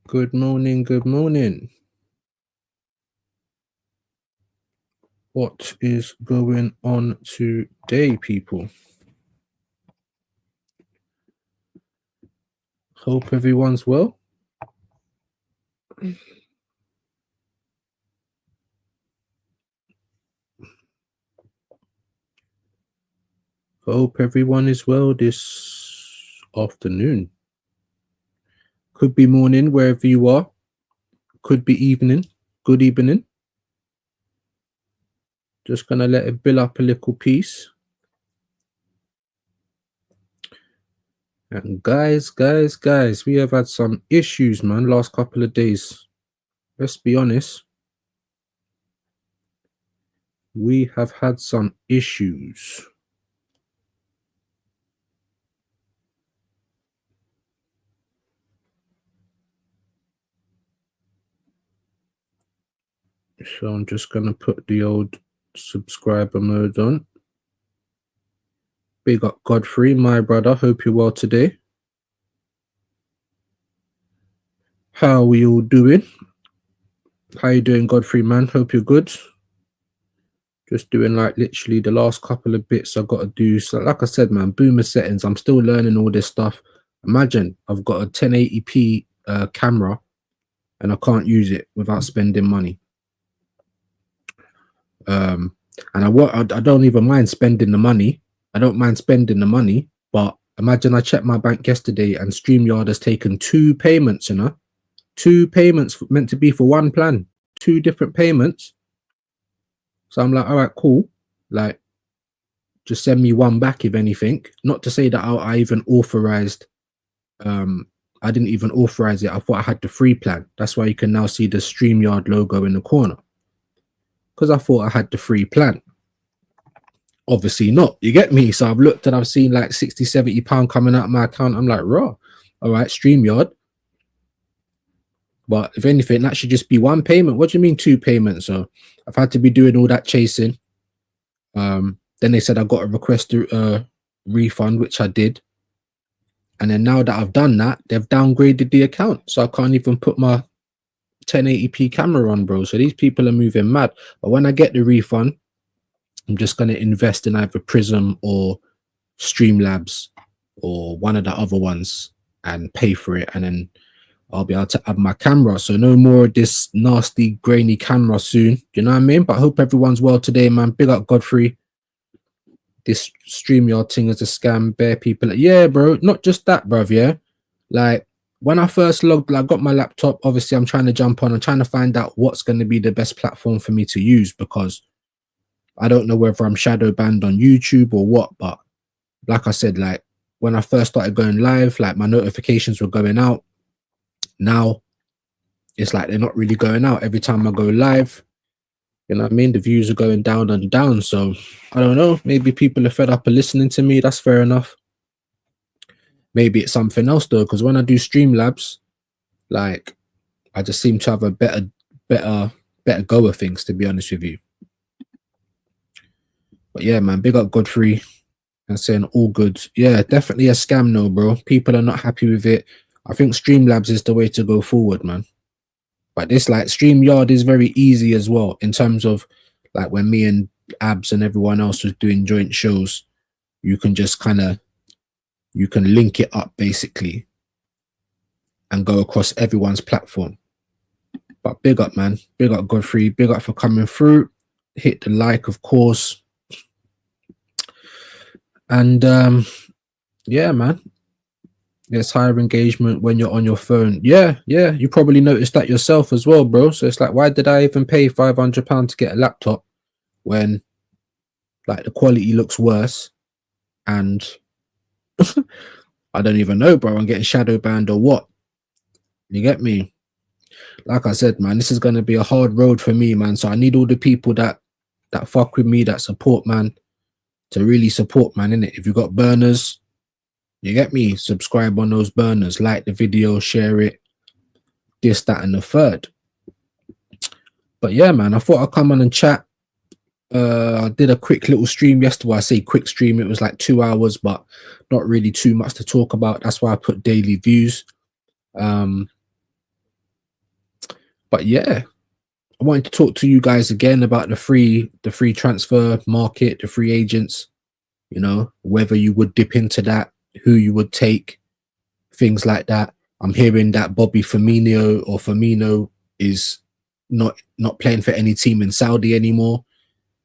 Good morning, good morning. What is going on today, people? Hope everyone's well. Hope everyone is well this afternoon. Could be morning wherever you are. Could be evening. Good evening. Just gonna let it build up a little piece. And guys, we have had some issues, man, last couple of days. Let's be honest. We have had some issues. So I'm just gonna put the old subscriber mode on. Big up Godfrey, my brother. Hope you're well today. How are we all doing? How you doing, Godfrey, man? Hope you're good. Just doing like literally the last couple of bits I got to do. So like I said, man, boomer settings. I'm still learning all this stuff. Imagine I've got a 1080p camera and I can't use it without spending money. And I don't even mind spending the money. I don't mind spending the money, but imagine I checked my bank yesterday and StreamYard has taken 2 payments, you know? 2 payments meant to be for one plan, 2 different payments. So I'm like, all right, cool. Like, just send me one back if anything. Not to say that I even authorized. I didn't even authorize it. I thought I had the free plan. That's why you can now see the StreamYard logo in the corner. Because I thought I had the free plan. Obviously not. You get me? So I've looked and I've seen like 60, 70 pound coming out of my account. I'm like, raw. All right, StreamYard. But if anything, that should just be one payment. What do you mean 2 payments? So I've had to be doing all that chasing. Then they said I got a request to refund, which I did. And then now that I've done that, they've downgraded the account. So I can't even put my 1080p camera on, bro. So these people are moving mad. But when I get the refund, I'm just going to invest in either Prism or Streamlabs or one of the other ones and pay for it. And then I'll be able to add my camera. So no more of this nasty, grainy camera soon. You know what I mean? But I hope everyone's well today, man. Big up Godfrey. This StreamYard thing is a scam. Bare people. Yeah, bro. Not just that, bruv. Yeah. Like when I first logged, I got my laptop. Obviously, I'm trying to jump on. I'm trying to find out what's going to be the best platform for me to use because I don't know whether I'm shadow banned on YouTube or what. But like I said, like when I first started going live, like my notifications were going out. Now it's like they're not really going out every time I go live. You know what I mean? The views are going down and down. So I don't know. Maybe people are fed up of listening to me. That's fair enough. Maybe it's something else though, because when I do Streamlabs, like I just seem to have a better go of things, to be honest with you. But yeah, man, big up Godfrey and saying all good. Yeah, definitely a scam, no, bro. People are not happy with it. I think Streamlabs is the way to go forward, man. But this like StreamYard is very easy as well in terms of like when me and Abs and everyone else was doing joint shows, you can just you can link it up basically and go across everyone's platform. But big up, man. Big up Godfrey. Big up for coming through. Hit the like, of course. And yeah, man. There's higher engagement when you're on your phone. Yeah, you probably noticed that yourself as well, bro. So it's like, why did I even pay £500 to get a laptop when like the quality looks worse and I don't even know, bro. I'm getting shadow banned or what? You get me? Like I said, man, this is gonna be a hard road for me, man. So I need all the people that fuck with me, that support, man, to really support, man, innit? If you got burners, you get me? Subscribe on those burners, like the video, share it, this, that, and the third. But yeah, man, I thought I'd come on and chat. I did a quick little stream yesterday. I say quick stream, it was like 2 hours, but not really too much to talk about. That's why I put daily views. But yeah, I wanted to talk to you guys again about the free transfer market, the free agents, you know, whether you would dip into that, who you would take, things like that. I'm hearing that Bobby Firmino is not playing for any team in Saudi anymore.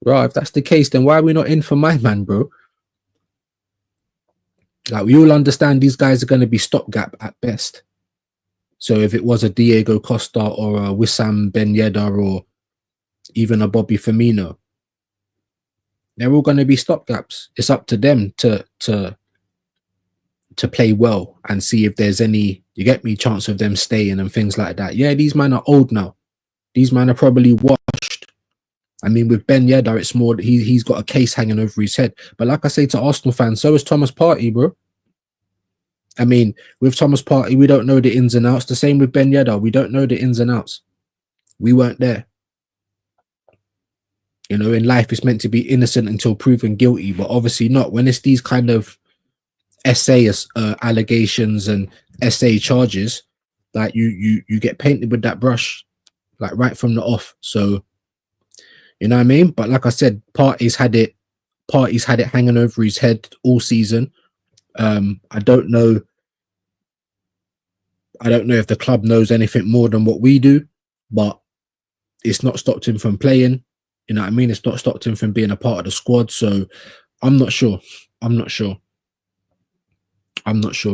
Right, if that's the case, then why are we not in for my man, bro? Like, we all understand these guys are going to be stopgap at best. So if it was a Diego Costa or a Wissam Ben Yedder or even a Bobby Firmino, they're all going to be stopgaps. It's up to them to play well and see if there's any, you get me, chance of them staying and things like that. Yeah, these men are old now. These men are probably washed. I mean, with Ben Yedder, it's more that he's got a case hanging over his head. But like I say to Arsenal fans, so is Thomas Partey, bro. I mean, with Thomas Partey, we don't know the ins and outs. The same with Ben Yedder. We don't know the ins and outs. We weren't there. You know, in life, it's meant to be innocent until proven guilty, but obviously not. When it's these kind of SA allegations and SA charges, like you get painted with that brush, like right from the off. So, you know what I mean? But like I said, Partey's had it hanging over his head all season. I don't know if the club knows anything more than what we do, but it's not stopped him from playing. You know what I mean? It's not stopped him from being a part of the squad. So I'm not sure. I'm not sure.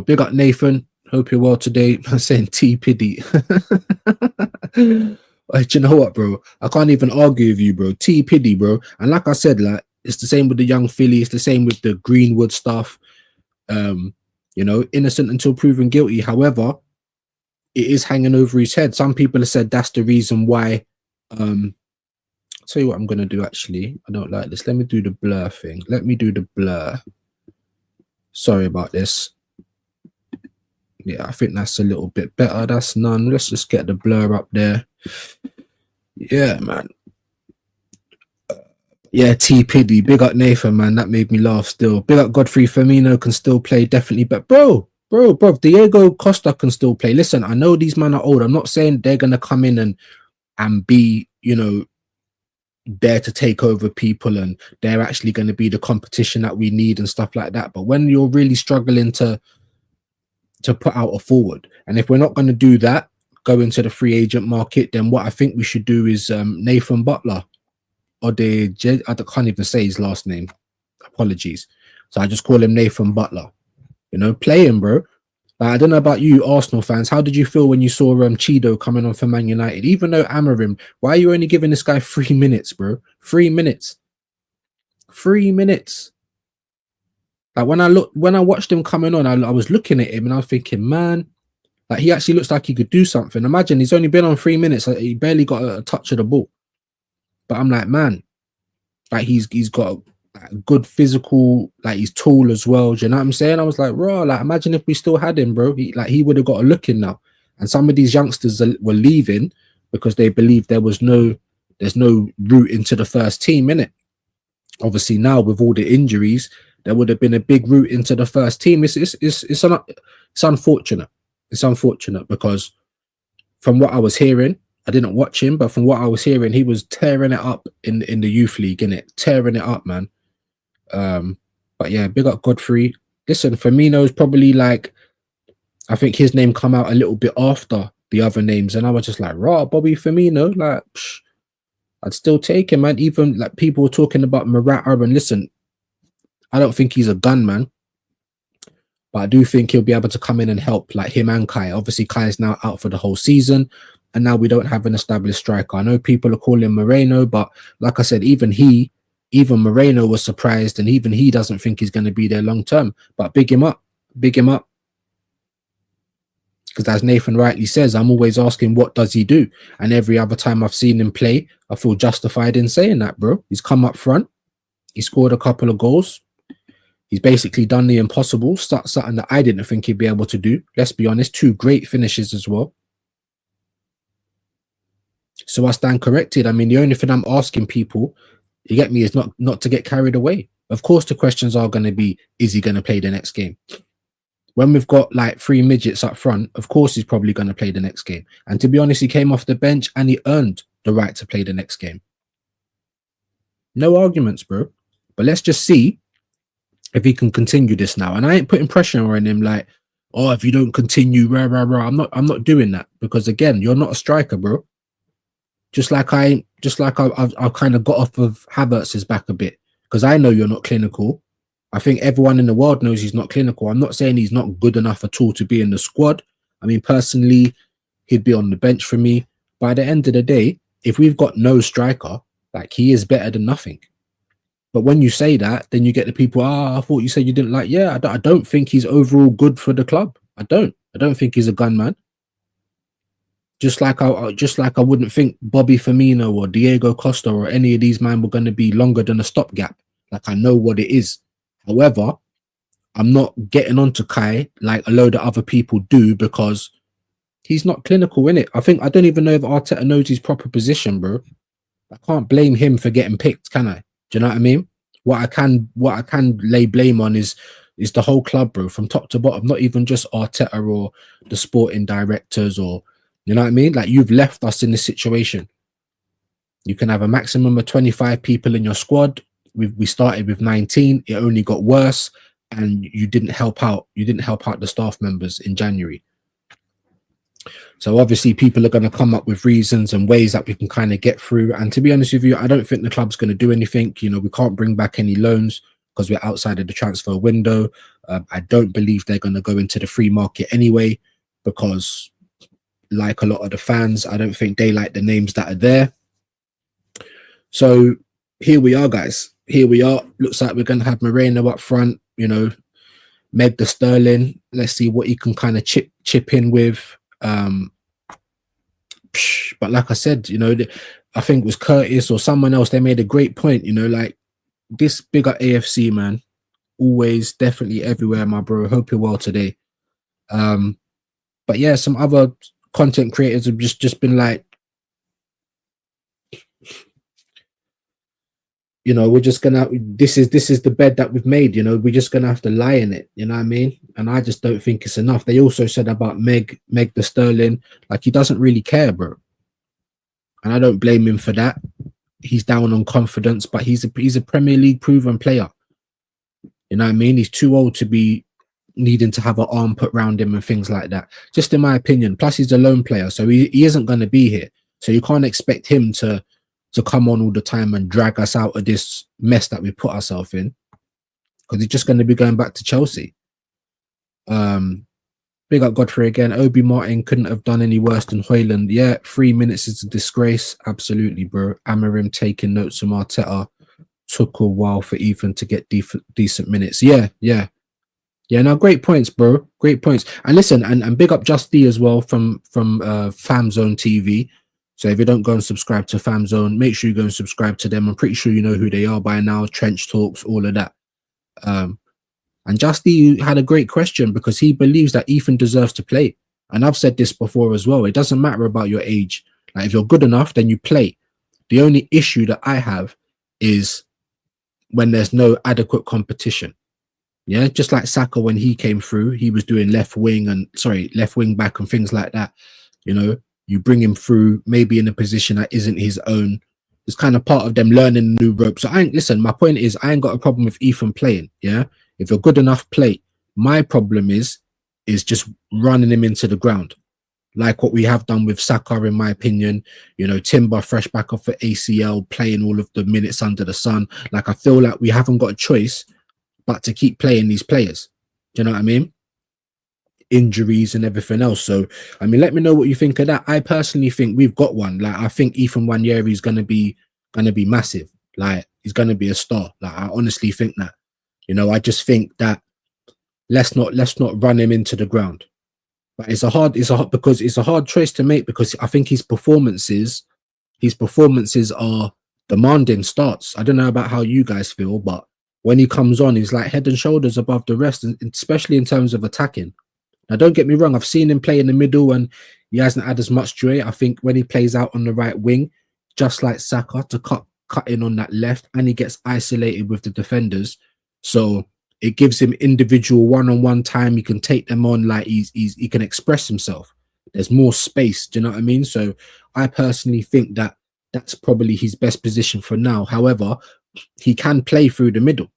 Big up Nathan. Hope you're well today. I'm saying T Piddy. Do you know what, bro? I can't even argue with you, bro. T Piddy, bro. And like I said, like, it's the same with the young Philly. It's the same with the Greenwood stuff. You know, innocent until proven guilty. However, it is hanging over his head. Some people have said that's the reason why. I'll tell you what I'm going to do, actually. I don't like this. Let me do the blur thing. Let me do the blur. Sorry about this. Yeah, I think that's a little bit better. That's none. Let's just get the blur up there. Yeah, man. Yeah, T Piddy. Big up Nathan, man. That made me laugh still. Big up Godfrey. Firmino can still play, definitely. But bro, Diego Costa can still play. Listen, I know these men are old. I'm not saying they're going to come in and be, you know, there to take over people and they're actually going to be the competition that we need and stuff like that. But when you're really struggling to put out a forward, and if we're not going to do that, go into the free agent market, then what I think we should do is Nathan Butler, or I can't even say his last name. Apologies. So I just call him Nathan Butler. You know, play him, bro. Like, I don't know about you, Arsenal fans. How did you feel when you saw Chido coming on for Man United? Even though Amarim, why are you only giving this guy 3 minutes, bro? 3 minutes. 3 minutes. Like, when I watched him coming on, I was looking at him and I was thinking, man, like, he actually looks like he could do something. Imagine he's only been on 3 minutes. Like, he barely got a touch of the ball. But I'm like, man, like, he's got a good physical, like, he's tall as well. Do you know what I'm saying? I was like, raw, like, imagine if we still had him, bro. He would have got a look in now. And some of these youngsters were leaving because they believed there's no route into the first team, innit? Obviously now with all the injuries, there would have been a big route into the first team. It's unfortunate. It's unfortunate because from what I was hearing, I didn't watch him, but from what I was hearing, he was tearing it up in the youth league, innit? Tearing it up, man. But yeah, big up Godfrey. Listen, Firmino's probably like, I think his name come out a little bit after the other names, and I was just like, raw, Bobby Firmino, like, I'd still take him, man. Even like people were talking about Morata, and listen, I don't think he's a gunman, but I do think he'll be able to come in and help, like him and Kai. Obviously, Kai is now out for the whole season, and now we don't have an established striker. I know people are calling Moreno, but like I said, even Moreno was surprised, and even he doesn't think he's going to be there long term. But big him up. Because as Nathan rightly says, I'm always asking, what does he do? And every other time I've seen him play, I feel justified in saying that, bro. He's come up front. He scored a couple of goals. He's basically done the impossible, something that I didn't think he'd be able to do. Let's be honest, 2 great finishes as well. So I stand corrected. I mean, the only thing I'm asking people, you get me, is not to get carried away. Of course, the questions are going to be, is he going to play the next game? When we've got like 3 midgets up front, of course he's probably going to play the next game. And to be honest, he came off the bench and he earned the right to play the next game. No arguments, bro. But let's just see if he can continue this now. And I ain't putting pressure on him like, oh, if you don't continue, rah, rah, rah. I'm not doing that, because again, you're not a striker, bro. Just like I've kind of got off of Havertz's back a bit, because I know you're not clinical. I think everyone in the world knows he's not clinical. I'm not saying he's not good enough at all to be in the squad. I mean, personally, he'd be on the bench for me. By the end of the day, if we've got no striker, like, he is better than nothing. But when you say that, then you get the people, I thought you said you didn't like. Yeah, I don't think he's overall good for the club. I don't think he's a gunman. Just like I wouldn't think Bobby Firmino or Diego Costa or any of these men were going to be longer than a stopgap. Like, I know what it is. However, I'm not getting onto Kai like a load of other people do, because he's not clinical in it. I don't even know if Arteta knows his proper position, bro. I can't blame him for getting picked, can I? Do you know what I mean? What I can lay blame on is the whole club, bro, from top to bottom. Not even just Arteta or the sporting directors, or, you know what I mean? Like, you've left us in this situation. You can have a maximum of 25 people in your squad. We started with 19. It only got worse, and you didn't help out. You didn't help out the staff members in January. So obviously people are going to come up with reasons and ways that we can kind of get through. And to be honest with you, I don't think the club's going to do anything. You know, we can't bring back any loans because we're outside of the transfer window. I don't believe they're going to go into the free market anyway, because like a lot of the fans, I don't think they like the names that are there. So here we are, guys. Here we are. Looks like we're going to have Moreno up front, you know, Meg the Sterling. Let's see what he can kind of chip in with. But like I said, you know, I think it was Curtis or someone else, they made a great point, you know, like, this bigger AFC, man, always, definitely, everywhere, my bro. Hope you're well today. But yeah, some other content creators have just been like, you know, we're just gonna, this is the bed that we've made, you know, we're just gonna have to lie in it, you know what I mean? And I just don't think it's enough. They also said about Meg the Sterling, like, he doesn't really care, bro. And I don't blame him for that. He's down on confidence, but he's a Premier League proven player. You know what I mean? He's too old to be needing to have an arm put around him and things like that, just in my opinion. Plus, he's a lone player, so he isn't going to be here. So you can't expect him to come on all the time and drag us out of this mess that we put ourselves in, because he's just going to be going back to Chelsea. Big up Godfrey again. Obi Martin couldn't have done any worse than Hoyland. Yeah, 3 minutes is a disgrace. Absolutely, bro. Amarim taking notes from Arteta. Took a while for Ethan to get decent minutes. Yeah. No, great points, bro. Great points. And listen, and big up Just D as well from Fam Zone TV. So if you don't go and subscribe to Fam Zone, make sure you go and subscribe to them. I'm pretty sure you know who they are by now. Trench Talks, all of that. And Justy had a great question, because he believes that Ethan deserves to play. And I've said this before as well. It doesn't matter about your age. Like, if you're good enough, then you play. The only issue that I have is when there's no adequate competition. Yeah, just like Saka, when he came through, he was doing left wing back and things like that. You know, you bring him through maybe in a position that isn't his own. It's kind of part of them learning the new ropes. So listen, my point is, I ain't got a problem with Ethan playing. Yeah, if you're good enough, play. My problem is just running him into the ground, like what we have done with Saka, in my opinion. You know, Timber fresh back off for ACL, playing all of the minutes under the sun. Like, I feel like we haven't got a choice but to keep playing these players. Do you know what I mean? Injuries and everything else. So, I mean, let me know what you think of that. I personally think we've got one. Like, I think Ethan Nwaneri is gonna be massive. Like, he's gonna be a star. Like, I honestly think that. You know, I just think that let's not run him into the ground. But it's a hard choice to make, because I think his performances are demanding starts. I don't know about how you guys feel, but when he comes on, he's like head and shoulders above the rest, and especially in terms of attacking. Now, don't get me wrong, I've seen him play in the middle and he hasn't had as much joy. I think when he plays out on the right wing, just like Saka, to cut in on that left, and he gets isolated with the defenders. So It gives him individual one-on-one time. He can take them on, like he can express himself. There's more space. Do you know what I mean? So I personally think that that's probably his best position for now. However, he can play through the middle.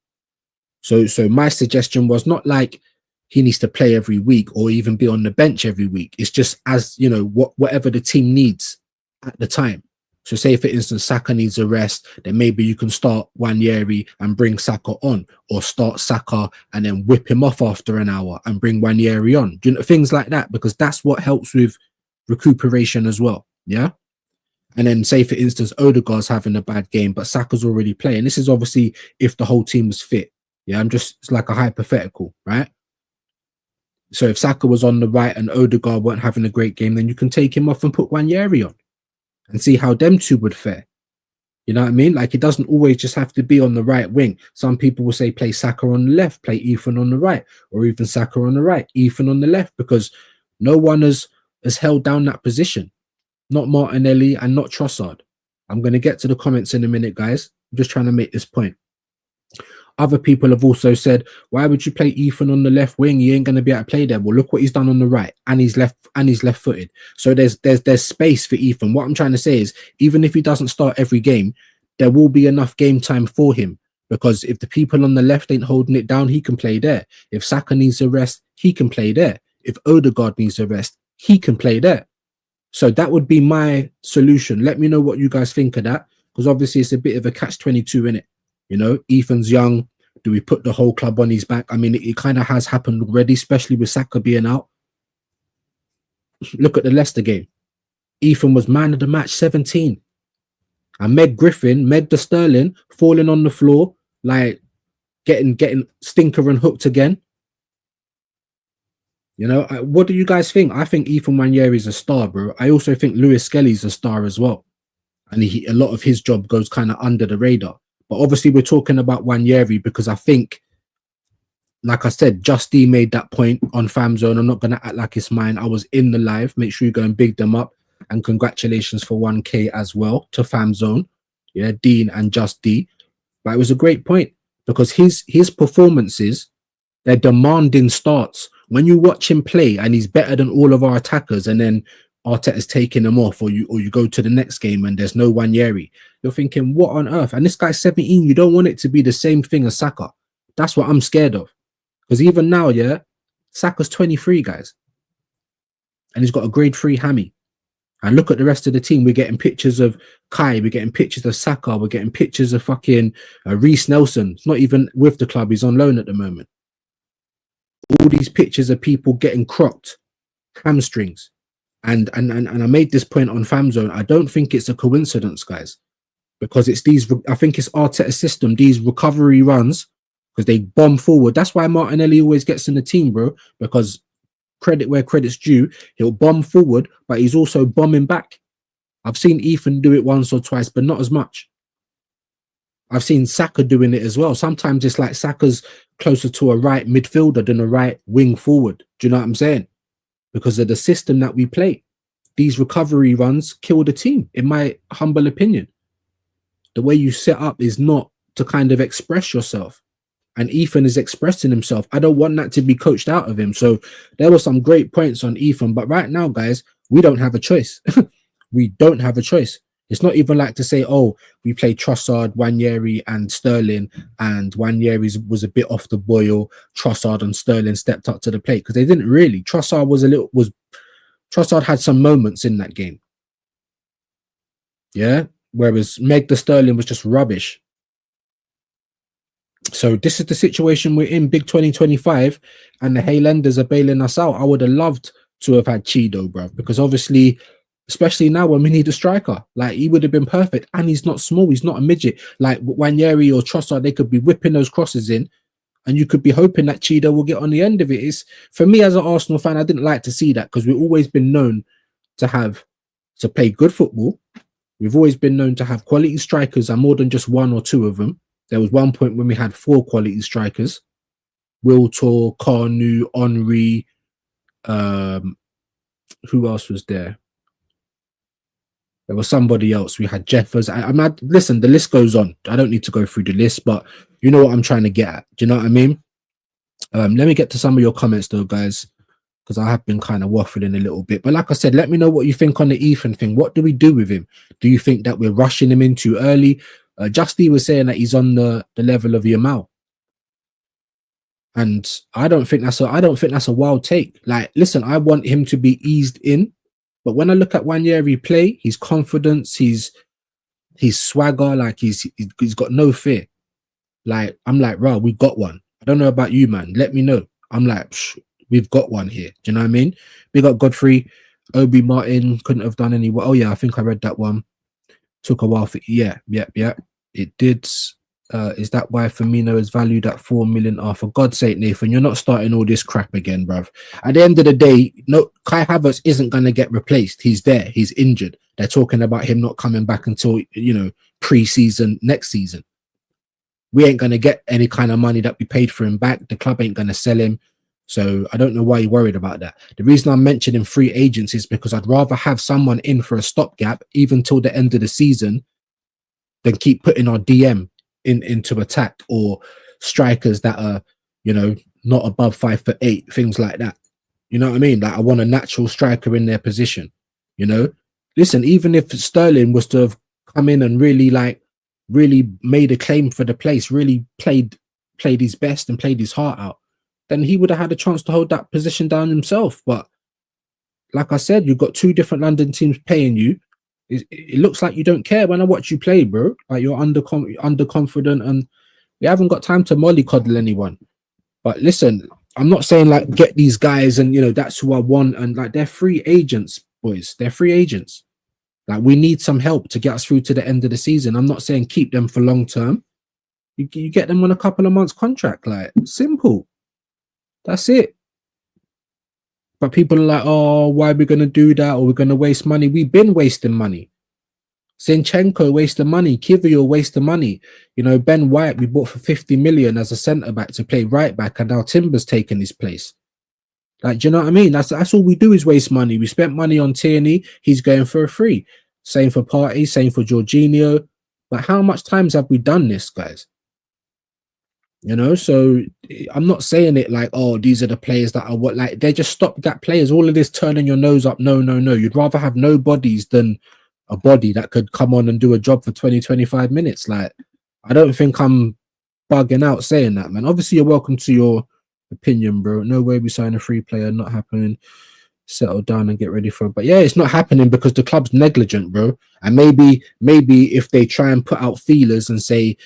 So my suggestion was not like he needs to play every week or even be on the bench every week. It's just, as you know, whatever the team needs at the time. So say, for instance, Saka needs a rest, then maybe you can start Wanyeri and bring Saka on, or start Saka and then whip him off after an hour and bring Wanyeri on. Do you know, things like that, because that's what helps with recuperation as well. Yeah. And then say, for instance, Odegaard's having a bad game, but Saka's already playing. This is obviously if the whole team was fit. Yeah, it's like a hypothetical, right? So if Saka was on the right and Odegaard weren't having a great game, then you can take him off and put Wanyeri on and see how them two would fare. You know what I mean? Like, it doesn't always just have to be on the right wing. Some people will say play Saka on the left, play Ethan on the right, or even Saka on the right, Ethan on the left, because no one has held down that position. Not Martinelli and not Trossard. I'm going to get to the comments in a minute, guys. I'm just trying to make this point. Other people have also said, why would you play Ethan on the left wing? He ain't going to be able to play there. Well, look what he's done on the right, and he's left-footed. So there's space for Ethan. What I'm trying to say is, even if he doesn't start every game, there will be enough game time for him, because if the people on the left ain't holding it down, he can play there. If Saka needs a rest, he can play there. If Odegaard needs a rest, he can play there. So that would be my solution. Let me know what you guys think of that, because obviously it's a bit of a catch-22, innit? You know, Ethan's young. Do we put the whole club on his back? I mean, it kind of has happened already, especially with Saka being out. Look at the Leicester game. Ethan was man of the match, 17. And Meg the Sterling, falling on the floor, like getting stinker and hooked again. You know, what do you guys think? I think Ethan Wanyeri is a star, bro. I also think Lewis Skelly's a star as well. And a lot of his job goes kind of under the radar. But obviously, we're talking about Wanyeri because I think, like I said, Justy made that point on Fam Zone. I'm not going to act like it's mine. I was in the live. Make sure you go and big them up. And congratulations for 1K as well to Fam Zone. Yeah, Dean and Just D. But it was a great point, because his performances, they're demanding starts. When you watch him play and he's better than all of our attackers, and then Arteta's taking them off, or you go to the next game and there's no Wanyeri, you're thinking, what on earth? And this guy's 17. You don't want it to be the same thing as Saka. That's what I'm scared of. Because even now, yeah, Saka's 23, guys. And he's got a grade 3 hammy. And look at the rest of the team. We're getting pictures of Kai. We're getting pictures of Saka. We're getting pictures of fucking Reece Nelson. It's not even with the club. He's on loan at the moment. All these pictures of people getting crocked, hamstrings. And I made this point on Fam Zone. I don't think it's a coincidence, guys, because it's these. I think it's Arteta's system. These recovery runs, because they bomb forward. That's why Martinelli always gets in the team, bro. Because credit where credit's due, he'll bomb forward, but he's also bombing back. I've seen Ethan do it once or twice, but not as much. I've seen Saka doing it as well. Sometimes it's like Saka's closer to a right midfielder than a right wing forward. Do you know what I'm saying? Because of the system that we play. These recovery runs kill the team, in my humble opinion. The way you set up is not to kind of express yourself. And Ethan is expressing himself. I don't want that to be coached out of him. So there were some great points on Ethan. But right now, guys, we don't have a choice. We don't have a choice. It's not even like to say, oh, we played Trossard, Wanyeri and Sterling, and Wanyeri was a bit off the boil. Trossard and Sterling stepped up to the plate, because they didn't really. Trossard had some moments in that game. Yeah. Whereas Meg the Sterling was just rubbish. So this is the situation we're in, big 2025, and the Highlanders are bailing us out. I would have loved to have had Chido, bro, because obviously, especially now when we need a striker, like, he would have been perfect. And he's not small, he's not a midget like Wanyeri or Trossard. They could be whipping those crosses in, and you could be hoping that Chido will get on the end of it. It's, for me as an Arsenal fan, I didn't like to see that, because we've always been known to play good football. We've always been known to have quality strikers, and more than just one or two of them. There was one point when we had 4 quality strikers: Wiltor, Carnu, Henry. Who else was there? There was somebody else. We had Jeffers. Listen, the list goes on. I don't need to go through the list, but you know what I'm trying to get at. Do you know what I mean? Let me get to some of your comments though, guys, because I have been kind of waffling a little bit. But like I said, let me know what you think on the Ethan thing. What do we do with him? Do you think that we're rushing him in too early? Justy was saying that he's on the level of Yamal. And I don't think that's a wild take. Like, listen, I want him to be eased in, but when I look at Wanyeri play, his confidence, his swagger, like he's got no fear. Like, I'm like, bro, we got one. I don't know about you, man. Let me know. I'm like, we've got one here. Do you know what I mean? Big up Godfrey. Obi Martin couldn't have done any. Oh yeah, I think I read that one. Took a while for yeah. It did. Is that why Firmino is valued at 4 million? Oh, for God's sake, Nathan, you're not starting all this crap again, bruv. At the end of the day, no, Kai Havertz isn't going to get replaced. He's there. He's injured. They're talking about him not coming back until, pre-season next season. We ain't going to get any kind of money that we paid for him back. The club ain't going to sell him. So I don't know why you're worried about that. The reason I'm mentioning free agents is because I'd rather have someone in for a stopgap, even till the end of the season, than keep putting our DM into attack or strikers that are, not above 5'8", things like that. You know what I mean? Like, I want a natural striker in their position. Listen, even if Sterling was to have come in and really made a claim for the place, really played his best and played his heart out, then he would have had a chance to hold that position down himself. But like I said, you've got two different London teams paying you. It looks like you don't care when I watch you play, bro. Like, you're underconfident, and we haven't got time to mollycoddle anyone. But listen, I'm not saying like get these guys and that's who I want, and like they're free agents, boys. They're free agents. Like, we need some help to get us through to the end of the season. I'm not saying keep them for long term. You get them on a couple of months contract, like, simple. That's it. But people are like, oh, why are we going to do that? Or we're going to waste money. We've been wasting money. Zinchenko wasted money. Kivior wasted money. Ben White, we bought for 50 million as a centre-back to play right-back, and now Timber's taken his place. Like, do you know what I mean? That's all we do is waste money. We spent money on Tierney. He's going for a free. Same for Partey. Same for Jorginho. But how much times have we done this, guys? So I'm not saying it like, oh, these are the players that are what, like, they're just stopgap players. All of this turning your nose up. No. You'd rather have no bodies than a body that could come on and do a job for 20-25 minutes. Like, I don't think I'm bugging out saying that, man. Obviously, you're welcome to your opinion, bro. No way we sign a free player. Not happening. Settle down and get ready for it. But yeah, it's not happening because the club's negligent, bro. And maybe if they try and put out feelers and say,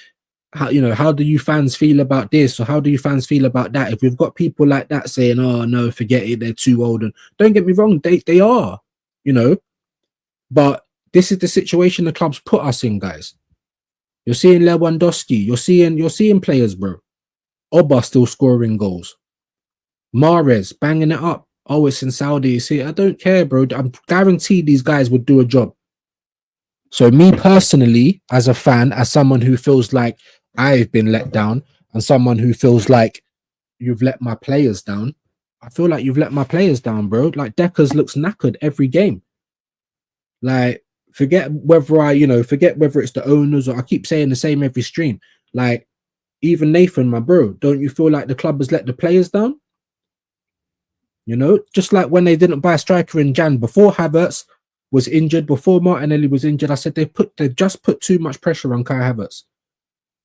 how do you fans feel about this, or how do you fans feel about that? If we've got people like that saying, oh no, forget it, they're too old, and don't get me wrong, they are, but this is the situation the club's put us in, guys. You're seeing Lewandowski, you're seeing players, bro. Oba still scoring goals. Mahrez banging it up. Oh, it's in Saudi. You see, I don't care, bro. I'm guaranteed these guys would do a job. So me personally, as a fan, as someone who feels like I've been let down, and someone who feels like you've let my players down, I feel like you've let my players down, bro. Like, Deckers looks knackered every game. Like, forget whether it's the owners, or I keep saying the same every stream. Like, even Nathan, my bro, don't you feel like the club has let the players down? Just like when they didn't buy a striker in Jan before Havertz was injured, before Martinelli was injured, I said they've just put too much pressure on Kai Havertz.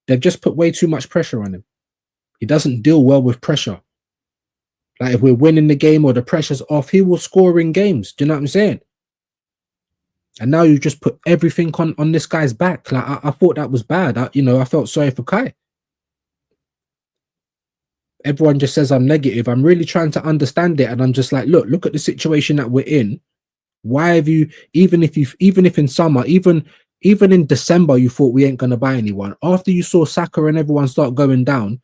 They've just put way too much pressure on him. He doesn't deal well with pressure. Like, if we're winning the game or the pressure's off, he will score in games. Do you know what I'm saying? And now you just put everything on this guy's back. Like, I thought that was bad. I felt sorry for Kai. Everyone just says I'm negative. I'm really trying to understand it, and I'm just like, look at the situation that we're in. Why have you, even if in summer, even in December, you thought we ain't going to buy anyone, after you saw Saka and everyone start going down,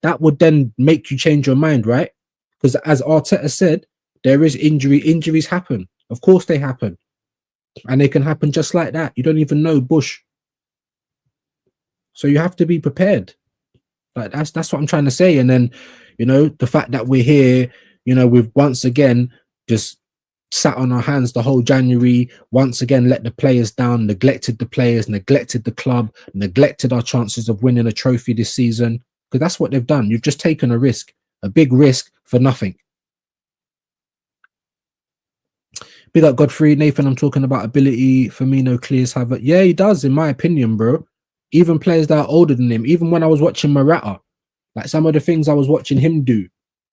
that would then make you change your mind, right? Because as Arteta said, there is injuries happen. Of course they happen. And they can happen just like that. You don't even know Bush. So you have to be prepared. Like, that's what I'm trying to say. And then, the fact that we're here, we've once again just sat on our hands the whole January, once again let the players down, neglected the players, neglected the club, neglected our chances of winning a trophy this season. Because that's what they've done. You've just taken a risk. A big risk for nothing. Big up Godfrey. Nathan, I'm talking about ability. Firmino clears Havertz. Yeah, he does, in my opinion, bro. Even players that are older than him, even when I was watching Morata, like some of the things I was watching him do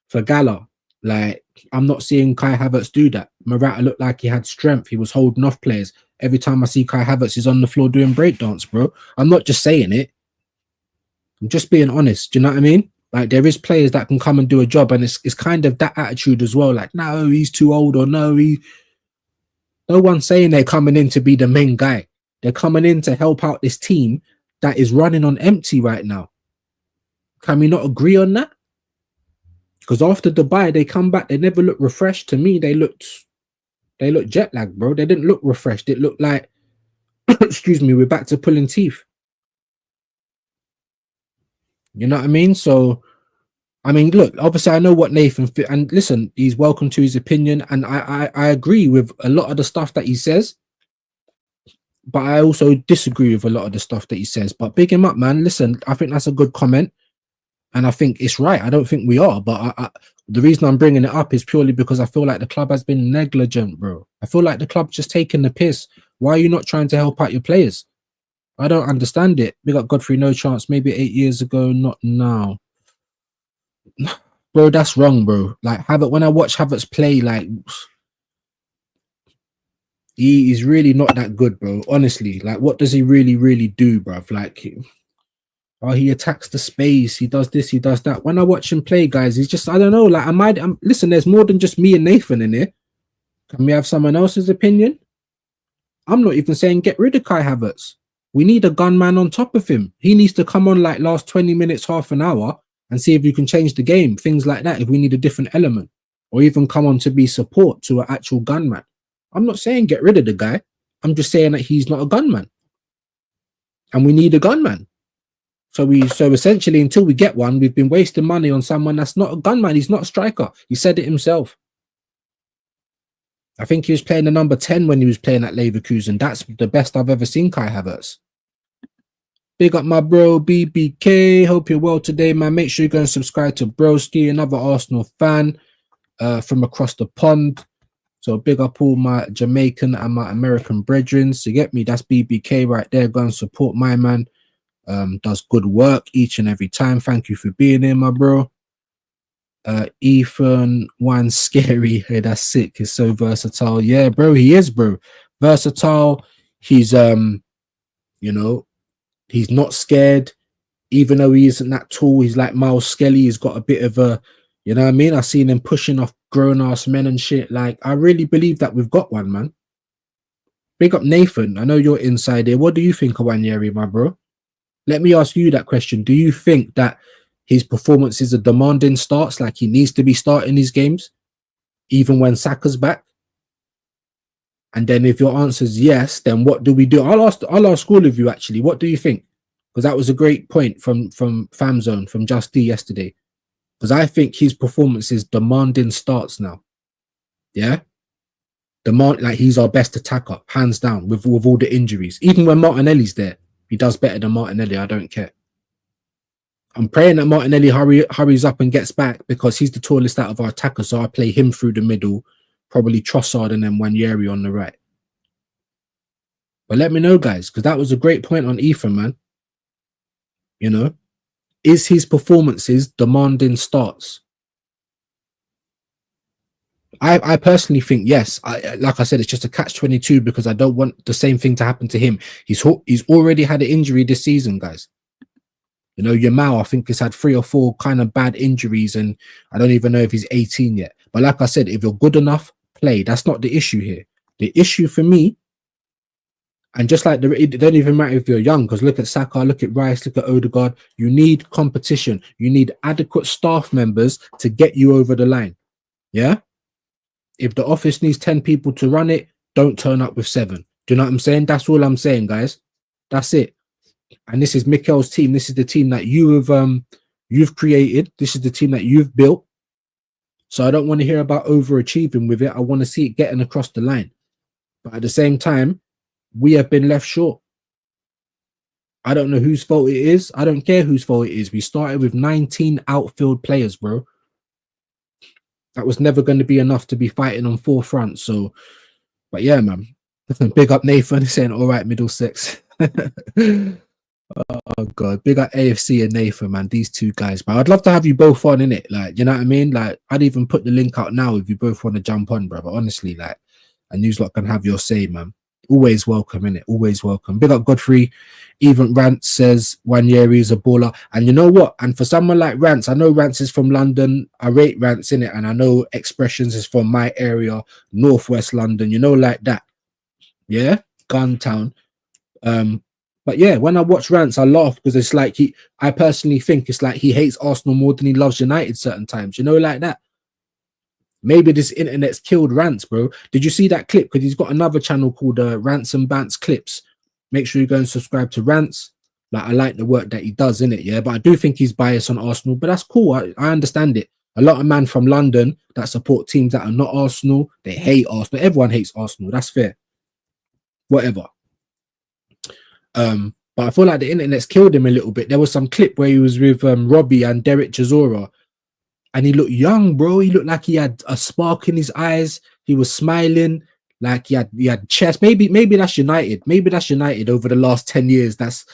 for Gala, like I'm not seeing Kai Havertz do that. Morata looked like he had strength. He was holding off players. Every time I see Kai Havertz, he's on the floor doing breakdance, bro. I'm not just saying it. I'm just being honest. Do you know what I mean? Like there is players that can come and do a job, and it's kind of that attitude as well. Like, no, he's too old, or no, no one's saying they're coming in to be the main guy. They're coming in to help out this team that is running on empty right now. Can we not agree on that? Because after Dubai, they come back, they never look refreshed. To me, they looked jet lagged, bro. They didn't look refreshed. It looked like, excuse me, we're back to pulling teeth. You know what I mean? So, I mean, look, obviously I know what Nathan, and listen, he's welcome to his opinion. And I agree with a lot of the stuff that he says, but I also disagree with a lot of the stuff that he says. But big him up, man. Listen, I think that's a good comment. And I think it's right. I don't think we are. But the reason I'm bringing it up is purely because I feel like the club has been negligent, bro. I feel like the club's just taking the piss. Why are you not trying to help out your players? I don't understand it. Big up Godfrey, no chance. Maybe 8 years ago, not now. Bro, that's wrong, bro. Like, when I watch Havertz play, like, he is really not that good, bro. Honestly, like, what does he really do, bro? Like, oh, he attacks the space. He does this. He does that. When I watch him play, guys, he's just, I don't know. Like, listen, there's more than just me and Nathan in here. Can we have someone else's opinion? I'm not even saying get rid of Kai Havertz. We need a gunman on top of him. He needs to come on like last 20 minutes, half an hour, and see if you can change the game. Things like that, if we need a different element. Or even come on to be support to an actual gunman. I'm not saying get rid of the guy. I'm just saying that he's not a gunman. And we need a gunman. So essentially, until we get one, we've been wasting money on someone that's not a gunman. He's not a striker. He said it himself. I think he was playing the number 10 when he was playing at Leverkusen. That's the best I've ever seen Kai Havertz. Big up my bro, BBK. Hope you're well today, man. Make sure you go and subscribe to Broski, another Arsenal fan from across the pond. So big up all my Jamaican and my American brethren. So you get me? That's BBK right there. Go and support my man. Does good work each and every time. Thank you for being here, my bro. Ethan, one scary. Hey, that's sick. He's so versatile. Yeah, bro, he is, bro. Versatile. He's you know, he's not scared, even though he isn't that tall. He's like Miles Skelly. He's got a bit of a, you know what I mean? I've seen him pushing off grown-ass men and shit. Like, I really believe that we've got one, man. Big up Nathan. I know you're inside here. What do you think of Wanyeri, my bro? Let me ask you that question. Do you think that his performances are demanding starts, like he needs to be starting his games, even when Saka's back? And then if your answer is yes, then what do we do? I'll ask all of you, actually. What do you think? Because that was a great point from Famzone, from Just D yesterday. Because I think his performance is demanding starts now. Yeah? Like he's our best attacker, hands down, with all the injuries. Even when Martinelli's there, he does better than Martinelli. I don't care. I'm praying that Martinelli hurries up and gets back, because he's the tallest out of our attackers. So I play him through the middle, probably Trossard and then Wanyeri on the right. But let me know, guys, because that was a great point on Ethan, man. You know, is his performances demanding starts? I personally think yes. Like I said, it's just a catch-22, because I don't want the same thing to happen to him. He's already had an injury this season, guys. You know, Yamal, I think, has had 3 or 4 kind of bad injuries, and I don't even know if he's 18 yet. But like I said, if you're good enough, play. That's not the issue here. The issue for me, and just like it don't even matter if you're young, because look at Saka, look at Rice, look at Odegaard. You need competition. You need adequate staff members to get you over the line. Yeah? If the office needs 10 people to run it, don't turn up with 7. Do you know what I'm saying? That's all I'm saying, guys. That's it. And this is Mikel's team. This is the team that you've created. This is the team that you've built. So I don't want to hear about overachieving with it. I want to see it getting across the line. But at the same time, we have been left short. I don't know whose fault it is. I don't care whose fault it is. We started with 19 outfield players, bro. That was never going to be enough to be fighting on 4 fronts. So, but yeah, man. Big up Nathan saying, all right, Middlesex. Oh god, big up AFC and Nathan, man. These two guys, but I'd love to have you both on in it. Like, you know what I mean? Like, I'd even put the link out now if you both want to jump on, brother. Honestly, like, and you lot can have your say, man. Always welcome in it. Always welcome. Big up Godfrey. Even Rance says Wanyeri is a baller. And you know what? And for someone like Rance, I know Rance is from London. I rate Rance in it, and I know Expressions is from my area, Northwest London. You know, like that. Yeah, Gun Town. But yeah, when I watch Rants, I laugh because it's like I personally think it's like he hates Arsenal more than he loves United certain times, you know, like that. Maybe this internet's killed Rants, bro. Did you see that clip? Because he's got another channel called Rants and Bants Clips. Make sure you go and subscribe to Rants. Like, I like the work that he does in it, yeah. But I do think he's biased on Arsenal, but that's cool. I understand it. A lot of man from London that support teams that are not Arsenal, they hate Arsenal. Everyone hates Arsenal. That's fair. Whatever. But I feel like the internet's killed him a little bit. There was some clip where he was with Robbie and Derek Chisora, and he looked young, bro. He looked like he had a spark in his eyes. He was smiling, like he had chest. Maybe that's United. Maybe that's United over the last 10 years. That's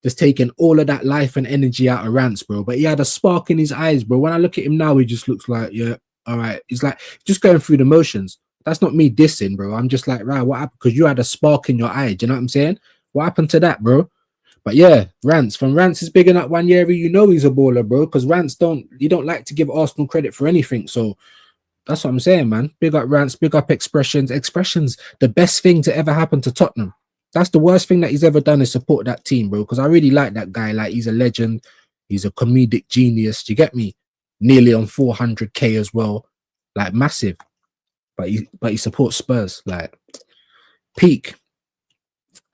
just taken all of that life and energy out of Rance, bro. But he had a spark in his eyes, bro. When I look at him now, he just looks like, yeah, all right. He's like just going through the motions. That's not me dissing, bro. I'm just like, right, what happened? Because you had a spark in your eye. Do you know what I'm saying? What happened to that, bro? But yeah, Rance. From Rance is bigging up Wanyeri, you know he's a baller, bro. Because Rance don't like to give Arsenal credit for anything. So that's what I'm saying, man. Big up Rance, big up Expressions. Expressions, the best thing to ever happen to Tottenham. That's the worst thing that he's ever done is support that team, bro. Because I really like that guy. Like, he's a legend. He's a comedic genius. Do you get me? Nearly on 400k as well. Like, massive. But he supports Spurs. Like, peak.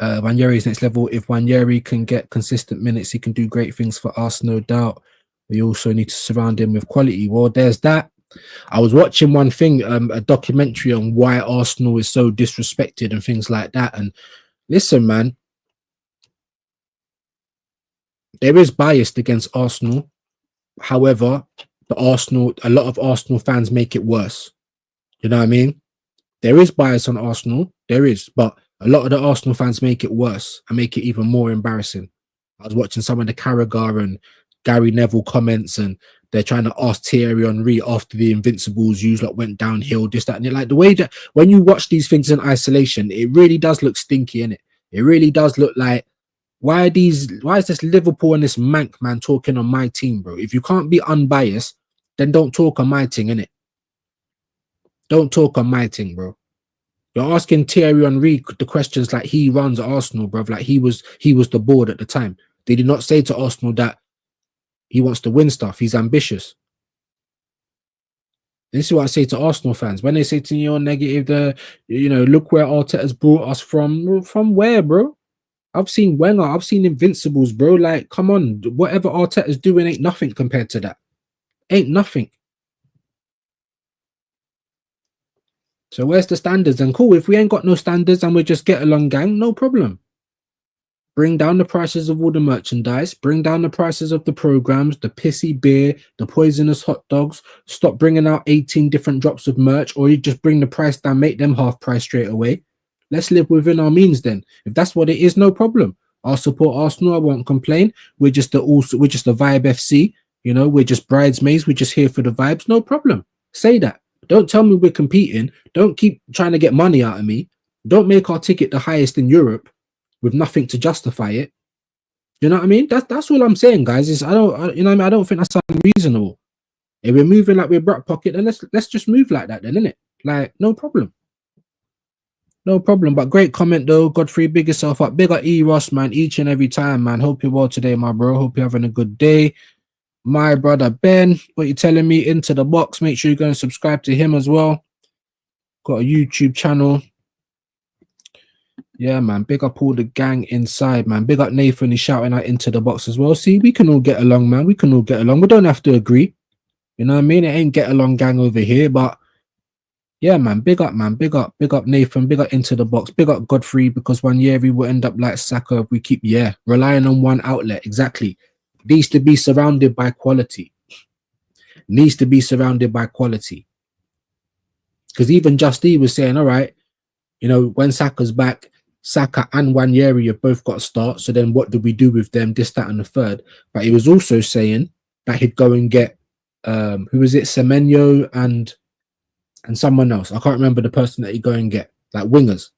Wanyeri's next level. If Wanyeri can get consistent minutes, he can do great things for us, no doubt. We also need to surround him with quality. Well, there's that. I was watching one thing, a documentary on why Arsenal is so disrespected and things like that. And listen, man, there is bias against Arsenal. However, a lot of Arsenal fans make it worse. You know what I mean? There is bias on Arsenal. There is, but a lot of the Arsenal fans make it worse and make it even more embarrassing. I was watching some of the Carragher and Gary Neville comments, and they're trying to ask Thierry Henry after the Invincibles use like went downhill, this, that, and it. Like, the way that when you watch these things in isolation, it really does look stinky, innit? It really does look like, why is this Liverpool and this Mank man talking on my team, bro? If you can't be unbiased, then don't talk on my thing, innit? Don't talk on my thing, bro. You're asking Thierry Henry the questions like he runs Arsenal, bro. Like he was the board at the time. They did not say to Arsenal that he wants to win stuff. He's ambitious. This is what I say to Arsenal fans. When they say to me, you're negative, look where Arteta's brought us from. From where, bro? I've seen Wenger. I've seen Invincibles, bro. Like, come on. Whatever Arteta's doing ain't nothing compared to that. Ain't nothing. So where's the standards? And cool, if we ain't got no standards and we just get along, gang, no problem. Bring down the prices of all the merchandise. Bring down the prices of the programs, the pissy beer, the poisonous hot dogs. Stop bringing out 18 different drops of merch, or you just bring the price down, make them half price straight away. Let's live within our means then. If that's what it is, no problem. I'll support Arsenal. I won't complain. We're just a Vibe FC. You know, we're just bridesmaids. We're just here for the vibes. No problem. Say that. Don't tell me we're competing. Don't keep trying to get money out of me. Don't make our ticket the highest in Europe with nothing to justify it. You know what I mean? That's all I'm saying, guys. Is I don't think that's unreasonable. If we're moving like we're back pocket, then let's just move like that, then, innit? Like, no problem. No problem. But great comment though, Godfrey. Big yourself up. Big up E Ross, man. Each and every time, man. Hope you're well today, my bro. Hope you're having a good day. My brother Ben, what you telling me? Into the box. Make sure you go and subscribe to him as well. Got a YouTube channel. Yeah, man. Big up all the gang inside, man. Big up Nathan. He's shouting out into the box as well. See, we can all get along, man. We can all get along. We don't have to agree. You know what I mean? It ain't get along gang over here, but yeah, man. Big up, man. Big up Nathan. Big up into the box. Big up Godfrey, because one year we will end up like Saka if we keep, relying on one outlet. Exactly. Needs to be surrounded by quality. Needs to be surrounded by quality. Because even Justy was saying, all right, you know, when Saka's back, Saka and Wanyeri have both got to start. So then what do we do with them? This, that, and the third. But he was also saying that he'd go and get who was it? Semenyo and someone else. I can't remember the person that he'd go and get, like wingers.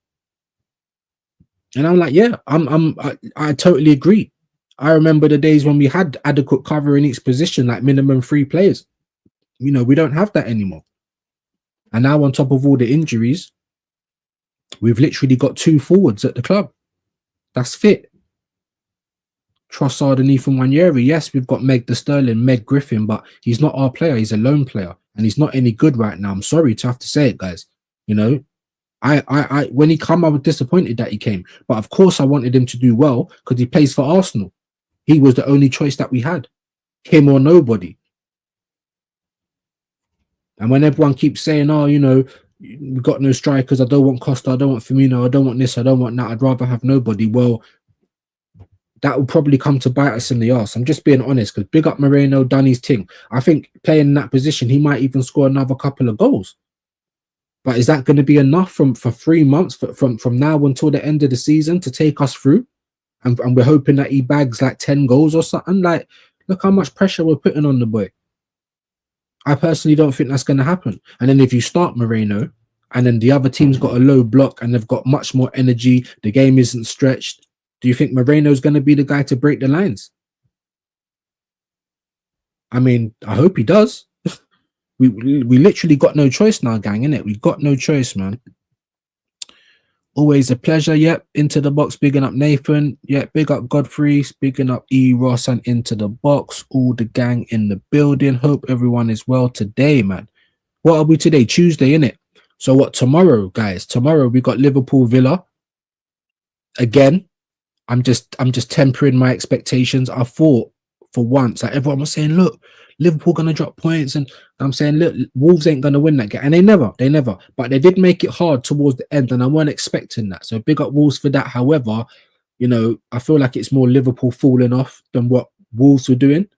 And I'm like, yeah, I totally agree. I remember the days when we had adequate cover in each position, like minimum 3 players. You know, we don't have that anymore. And now on top of all the injuries, we've literally got 2 forwards at the club. That's fit. Trossard and Ethan Wanyeri. Yes, we've got Meg the Sterling, Meg Griffin, but he's not our player. He's a lone player. And he's not any good right now. I'm sorry to have to say it, guys. You know, I when he came, I was disappointed that he came. But of course I wanted him to do well because he plays for Arsenal. He was the only choice that we had. Him or nobody. And when everyone keeps saying, oh, you know, we've got no strikers, I don't want Costa, I don't want Firmino, I don't want this, I don't want that, I'd rather have nobody. Well, that will probably come to bite us in the arse. I'm just being honest, because big up Moreno, done his thing. I think playing in that position, he might even score another couple of goals. But is that going to be enough for 3 months, from now until the end of the season to take us through? And we're hoping that he bags like 10 goals or something. Like, look how much pressure we're putting on the boy. I personally don't think that's going to happen. And then if you start Moreno and then the other team's got a low block and they've got much more energy, the game isn't stretched, do you think Moreno's going to be the guy to break the lines? I mean, I hope he does. we literally got no choice now, gang, innit? We got no choice, man. Always a pleasure. Yep, into the box, bigging up Nathan. Yep, big up Godfrey, bigging up E. Ross and into the box. All the gang in the building. Hope everyone is well today, man. What are we today? Tuesday, innit? So what, tomorrow, guys? Tomorrow we got Liverpool Villa. Again, I'm just tempering my expectations. I thought for once, like everyone was saying, look, Liverpool gonna drop points, and I'm saying, look, Wolves ain't gonna win that game, and they never. But they did make it hard towards the end, and I weren't expecting that. So big up Wolves for that. However, you know, I feel like it's more Liverpool falling off than what Wolves were doing.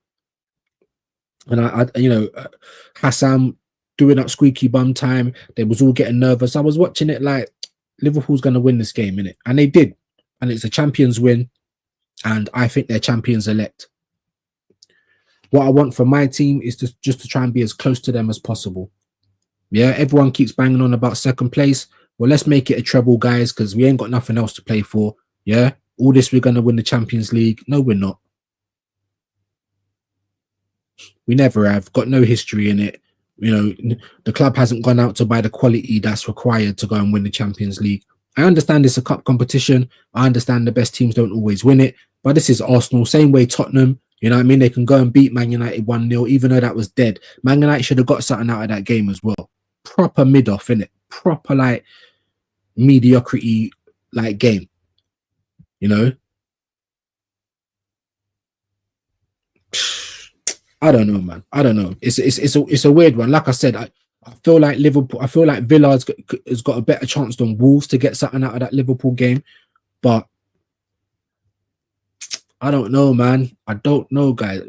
And I you know, Hassan doing up squeaky bum time. They was all getting nervous. I was watching it like Liverpool's gonna win this game, innit? And they did, and it's a champions win, and I think they're champions elect. What I want for my team is just to try and be as close to them as possible. Yeah, everyone keeps banging on about second place. Well, let's make it a treble, guys, because we ain't got nothing else to play for. Yeah, all this, we're going to win the Champions League. No, we're not. We never have. Got no history in it. You know, the club hasn't gone out to buy the quality that's required to go and win the Champions League. I understand it's a cup competition. I understand the best teams don't always win it. But this is Arsenal, same way Tottenham. You know what I mean? They can go and beat Man United 1-0, even though that was dead. Man United should have got something out of that game as well. Proper mid-off, innit? Proper, like, mediocrity, like, game. You know? I don't know, man. I don't know. It's a weird one. Like I said, I feel like Liverpool, I feel like Villa has got a better chance than Wolves to get something out of that Liverpool game. But I don't know, man. I don't know, guys.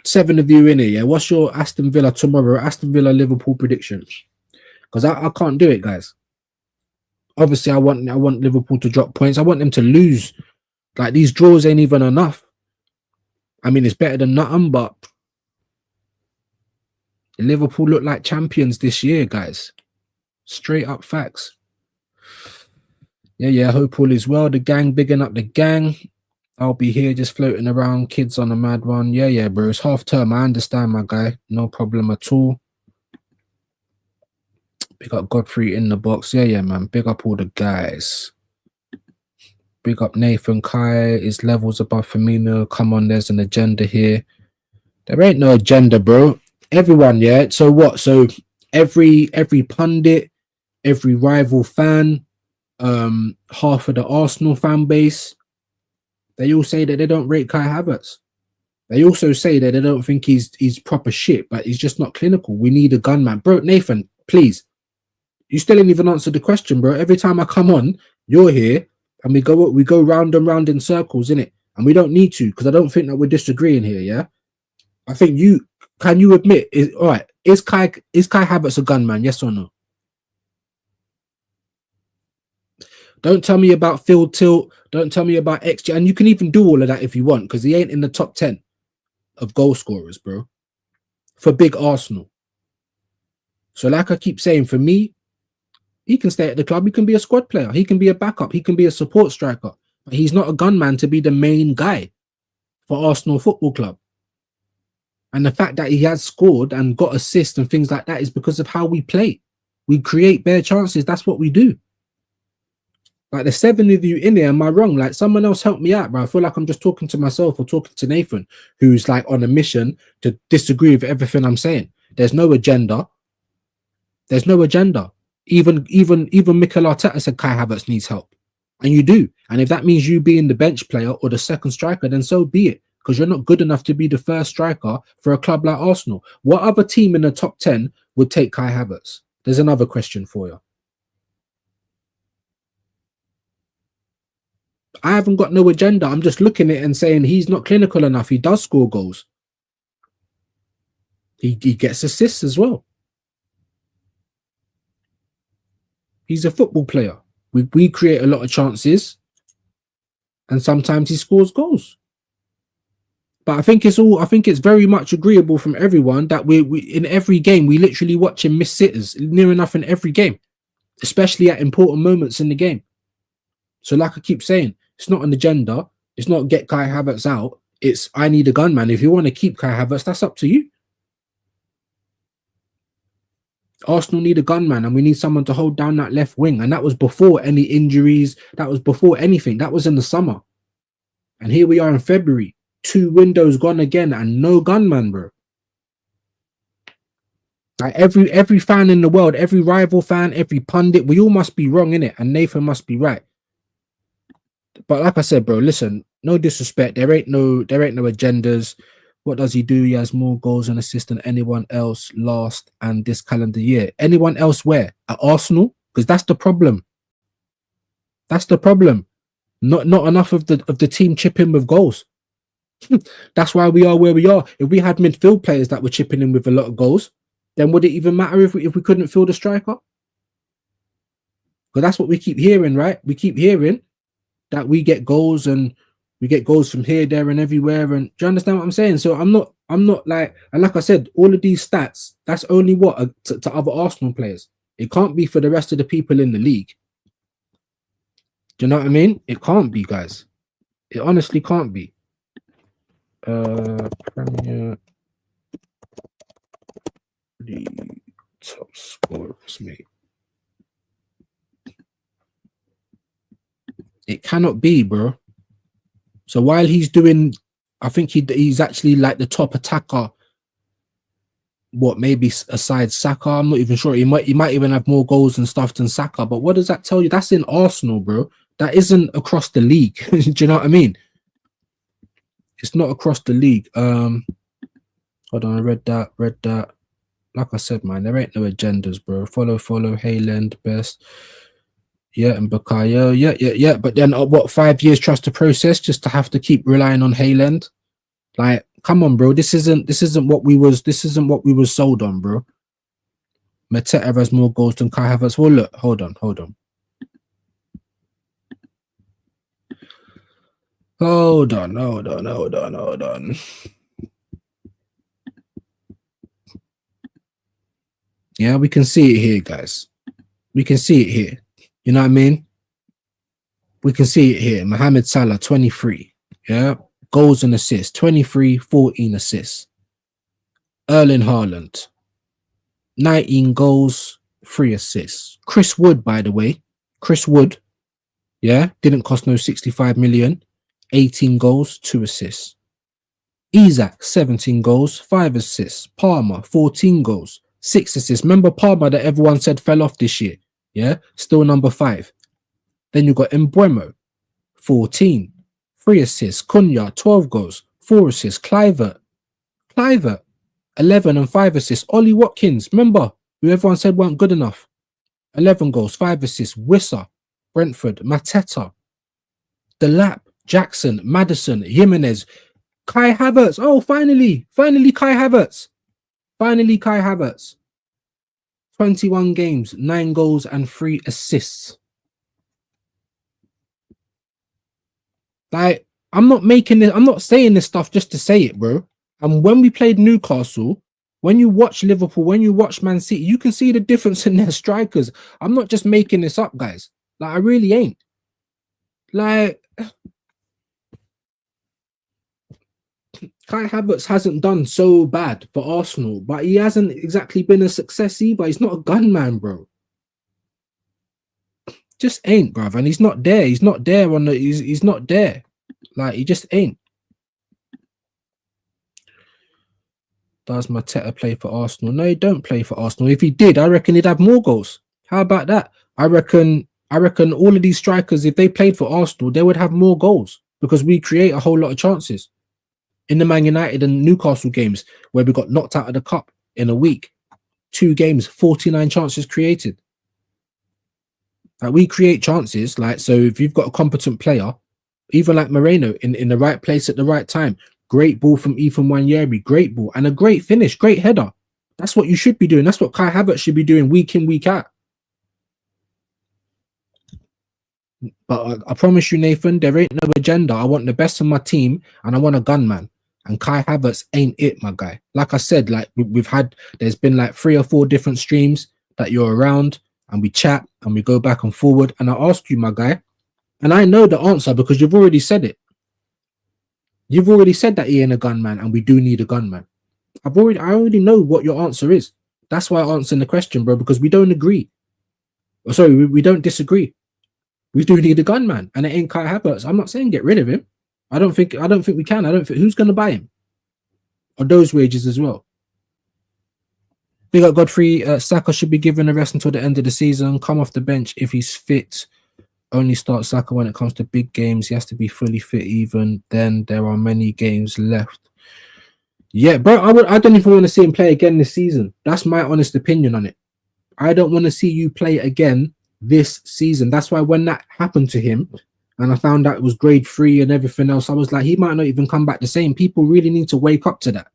7 of you in here, yeah? What's your Aston Villa tomorrow? Aston Villa Liverpool prediction? Because I can't do it, guys. Obviously, I want Liverpool to drop points. I want them to lose. Like, these draws ain't even enough. I mean, it's better than nothing, but Liverpool look like champions this year, guys. Straight up facts. Yeah. Hope all is well. The gang, bigging up the gang. I'll be here just floating around, kids on a mad one. Yeah, bro. It's half term. I understand, my guy. No problem at all. Big up Godfrey in the box. Yeah, man. Big up all the guys. Big up Nathan Kai. His levels above Firmino. Come on, there's an agenda here. There ain't no agenda, bro. Everyone, yeah. So what? So every pundit, every rival fan, half of the Arsenal fan base, they all say that they don't rate Kai Havertz. They also say that they don't think he's proper shit, but he's just not clinical. We need a gunman. Bro, Nathan, please. You still ain't even answered the question, bro. Every time I come on, you're here, and we go round and round in circles, innit? And we don't need to, because I don't think that we're disagreeing here, yeah? I think can you admit, is Kai Havertz a gunman, yes or no? Don't tell me about field tilt. Don't tell me about XG. And you can even do all of that if you want, because he ain't in the top 10 of goal scorers, bro, for big Arsenal. So like I keep saying, for me, he can stay at the club. He can be a squad player. He can be a backup. He can be a support striker. But he's not a gunman to be the main guy for Arsenal Football Club. And the fact that he has scored and got assists and things like that is because of how we play. We create bare chances. That's what we do. Like the 7 of you in there, am I wrong? Like someone else help me out, bro. I feel like I'm just talking to myself or talking to Nathan, who's like on a mission to disagree with everything I'm saying. There's no agenda. There's no agenda. Even Mikel Arteta said Kai Havertz needs help. And you do. And if that means you being the bench player or the second striker, then so be it. Because you're not good enough to be the first striker for a club like Arsenal. What other team in the top 10 would take Kai Havertz? There's another question for you. I haven't got no agenda. I'm just looking at it and saying he's not clinical enough. He does score goals. He gets assists as well. He's a football player. We create a lot of chances, and sometimes he scores goals. But I think it's very much agreeable from everyone that we in every game we literally watch him miss sitters near enough in every game, especially at important moments in the game. So like I keep saying, it's not an agenda. It's not get Kai Havertz out. It's I need a gunman. If you want to keep Kai Havertz, that's up to you. Arsenal need a gunman, and we need someone to hold down that left wing. And that was before any injuries. That was before anything. That was in the summer. And here we are in February. 2 windows gone again, and no gunman, bro. Like every fan in the world, every rival fan, every pundit, we all must be wrong in it, and Nathan must be right. But like I said, bro, listen, no disrespect. There ain't no agendas. What does he do? He has more goals and assists than anyone else last and this calendar year. Anyone else where? At Arsenal? Because that's the problem. That's the problem. Not enough of the team chipping with goals. That's why we are where we are. If we had midfield players that were chipping in with a lot of goals, then would it even matter if we couldn't field a striker? Because that's what we keep hearing, right? We keep hearing that we get goals and we get goals from here, there, and everywhere. And do you understand what I'm saying? So I'm not like, and like I said, all of these stats, that's only what to other Arsenal players. It can't be for the rest of the people in the league. Do you know what I mean? It can't be, guys. It honestly can't be. Premier League top scorers, mate. It cannot be, bro. So while he's doing, I think he's actually like the top attacker. What, maybe aside Saka? I'm not even sure. He might even have more goals and stuff than Saka. But what does that tell you? That's in Arsenal, bro. That isn't across the league. Do you know what I mean? It's not across the league. Hold on, I read that. Like I said, man, there ain't no agendas, bro. Follow, Hayland, best. Yeah, and Bakayo. Yeah. But then what, 5 years trust the process just to have to keep relying on Hayland? Like, come on, bro. This isn't what we was sold on, bro. Mateta has more goals than Kai Havertz. Well, look, hold on. Hold on. Yeah, we can see it here, guys. We can see it here. You know what I mean? We can see it here. Mohamed Salah, 23. Yeah. Goals and assists. 23, 14 assists. Erling Haaland, 19 goals, 3 assists. Chris Wood, by the way. Chris Wood. Yeah. Didn't cost no 65 million. 18 goals, 2 assists. Isak, 17 goals, 5 assists. Palmer, 14 goals, 6 assists. Remember Palmer that everyone said fell off this year? Yeah, still number 5. Then you got Mbeumo, 14, 3 assists. Cunha, 12 goals, 4 assists. Kluivert, 11 and 5 assists. Ollie Watkins, remember, who everyone said weren't good enough? 11 goals, 5 assists. Wissa, Brentford, Mateta, Delap, Jackson, Maddison, Jimenez, Kai Havertz. Oh, finally Kai Havertz. 21 games, 9 goals and 3 assists. Like, I'm not making this, I'm not saying this stuff just to say it, bro. And when we played Newcastle, when you watch Liverpool, when you watch Man City, you can see the difference in their strikers. I'm not just making this up, guys. Like, I really ain't. Like, Kai Havertz hasn't done so bad for Arsenal, but he hasn't exactly been a success either. He's not a gunman, bro. Just ain't, bruv. And he's not there. He's not there on the. He's not there. Like, he just ain't. Does Mateta play for Arsenal? No, he don't play for Arsenal. If he did, I reckon he'd have more goals. How about that? I reckon all of these strikers, if they played for Arsenal, they would have more goals because we create a whole lot of chances. In the Man United and Newcastle games where we got knocked out of the cup in a week, 2 games, 49 chances created. Like, we create chances. Like, so if you've got a competent player, even like Moreno in the right place at the right time, great ball from Ethan Nwaneri, great ball and a great finish, great header. That's what you should be doing. That's what Kai Havertz should be doing week in, week out. But I promise you, Nathan, there ain't no agenda. I want the best of my team and I want a gunman. And Kai Havertz ain't it, my guy. Like I said, like there's been like 3 or 4 different streams that you're around and we chat and we go back and forward. And I ask you, my guy, and I know the answer because you've already said it. You've already said that he ain't a gunman and we do need a gunman. I already know what your answer is. That's why I'm answering the question, bro, because we don't agree. Sorry, we don't disagree. We do need a gunman, and it ain't Kai Havertz. I'm not saying get rid of him. I don't think we can. I don't think who's gonna buy him? Or those wages as well. Big up Godfrey. Saka should be given a rest until the end of the season. Come off the bench if he's fit. Only start Saka when it comes to big games. He has to be fully fit. Even then, there are many games left. Yeah, bro. I don't even want to see him play again this season. That's my honest opinion on it. I don't want to see you play again this season. That's why when that happened to him and I found out it was grade 3 and everything else, I was like, he might not even come back the same. People really need to wake up to that.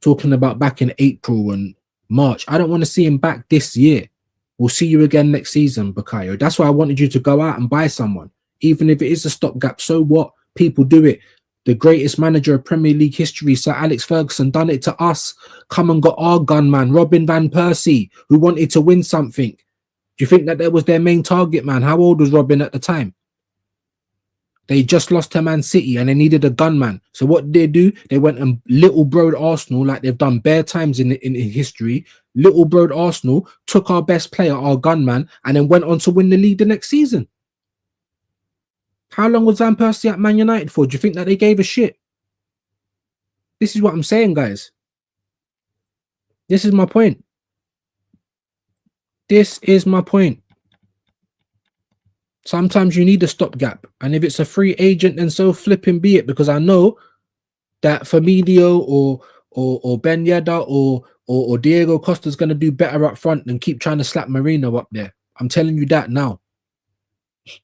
Talking about back in April and March. I don't want to see him back this year. We'll see you again next season, Bukayo. That's why I wanted you to go out and buy someone. Even if it is a stopgap, so what? People do it. The greatest manager of Premier League history, Sir Alex Ferguson, done it to us. Come and got our gunman, Robin Van Persie, who wanted to win something. Do you think that was their main target, man? How old was Robin at the time? They just lost to Man City and they needed a gunman. So what did they do? They went and little broed Arsenal like they've done bare times in history. Little broed Arsenal, took our best player, our gunman, and then went on to win the league the next season. How long was Van Persie at Man United for? Do you think that they gave a shit? This is what I'm saying, guys. This is my point. This is my point. Sometimes you need a stopgap. And if it's a free agent, then so flipping be it. Because I know that Firmino or Ben Yedder or Diego Costa's going to do better up front than keep trying to slap Marino up there. I'm telling you that now.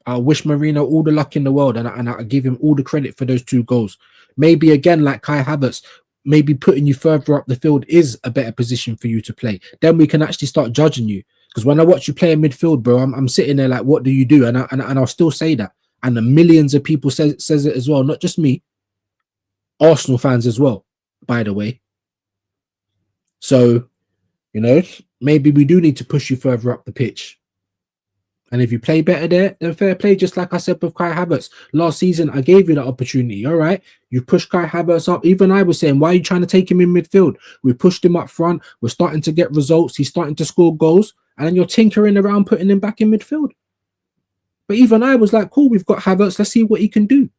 I wish Marino all the luck in the world, and I give him all the credit for those 2 goals. Maybe again, like Kai Havertz, maybe putting you further up the field is a better position for you to play. Then we can actually start judging you. Because when I watch you play in midfield, bro, I'm sitting there like, what do you do? And I'll still say that. And the millions of people says it as well, not just me. Arsenal fans as well, by the way. So, you know, maybe we do need to push you further up the pitch. And if you play better there, then fair play. Just like I said with Kai Havertz. Last season, I gave you that opportunity. All right. You pushed Kai Havertz up. Even I was saying, why are you trying to take him in midfield? We pushed him up front. We're starting to get results. He's starting to score goals. And then you're tinkering around putting him back in midfield. But even I was like, cool, we've got Havertz. Let's see what he can do.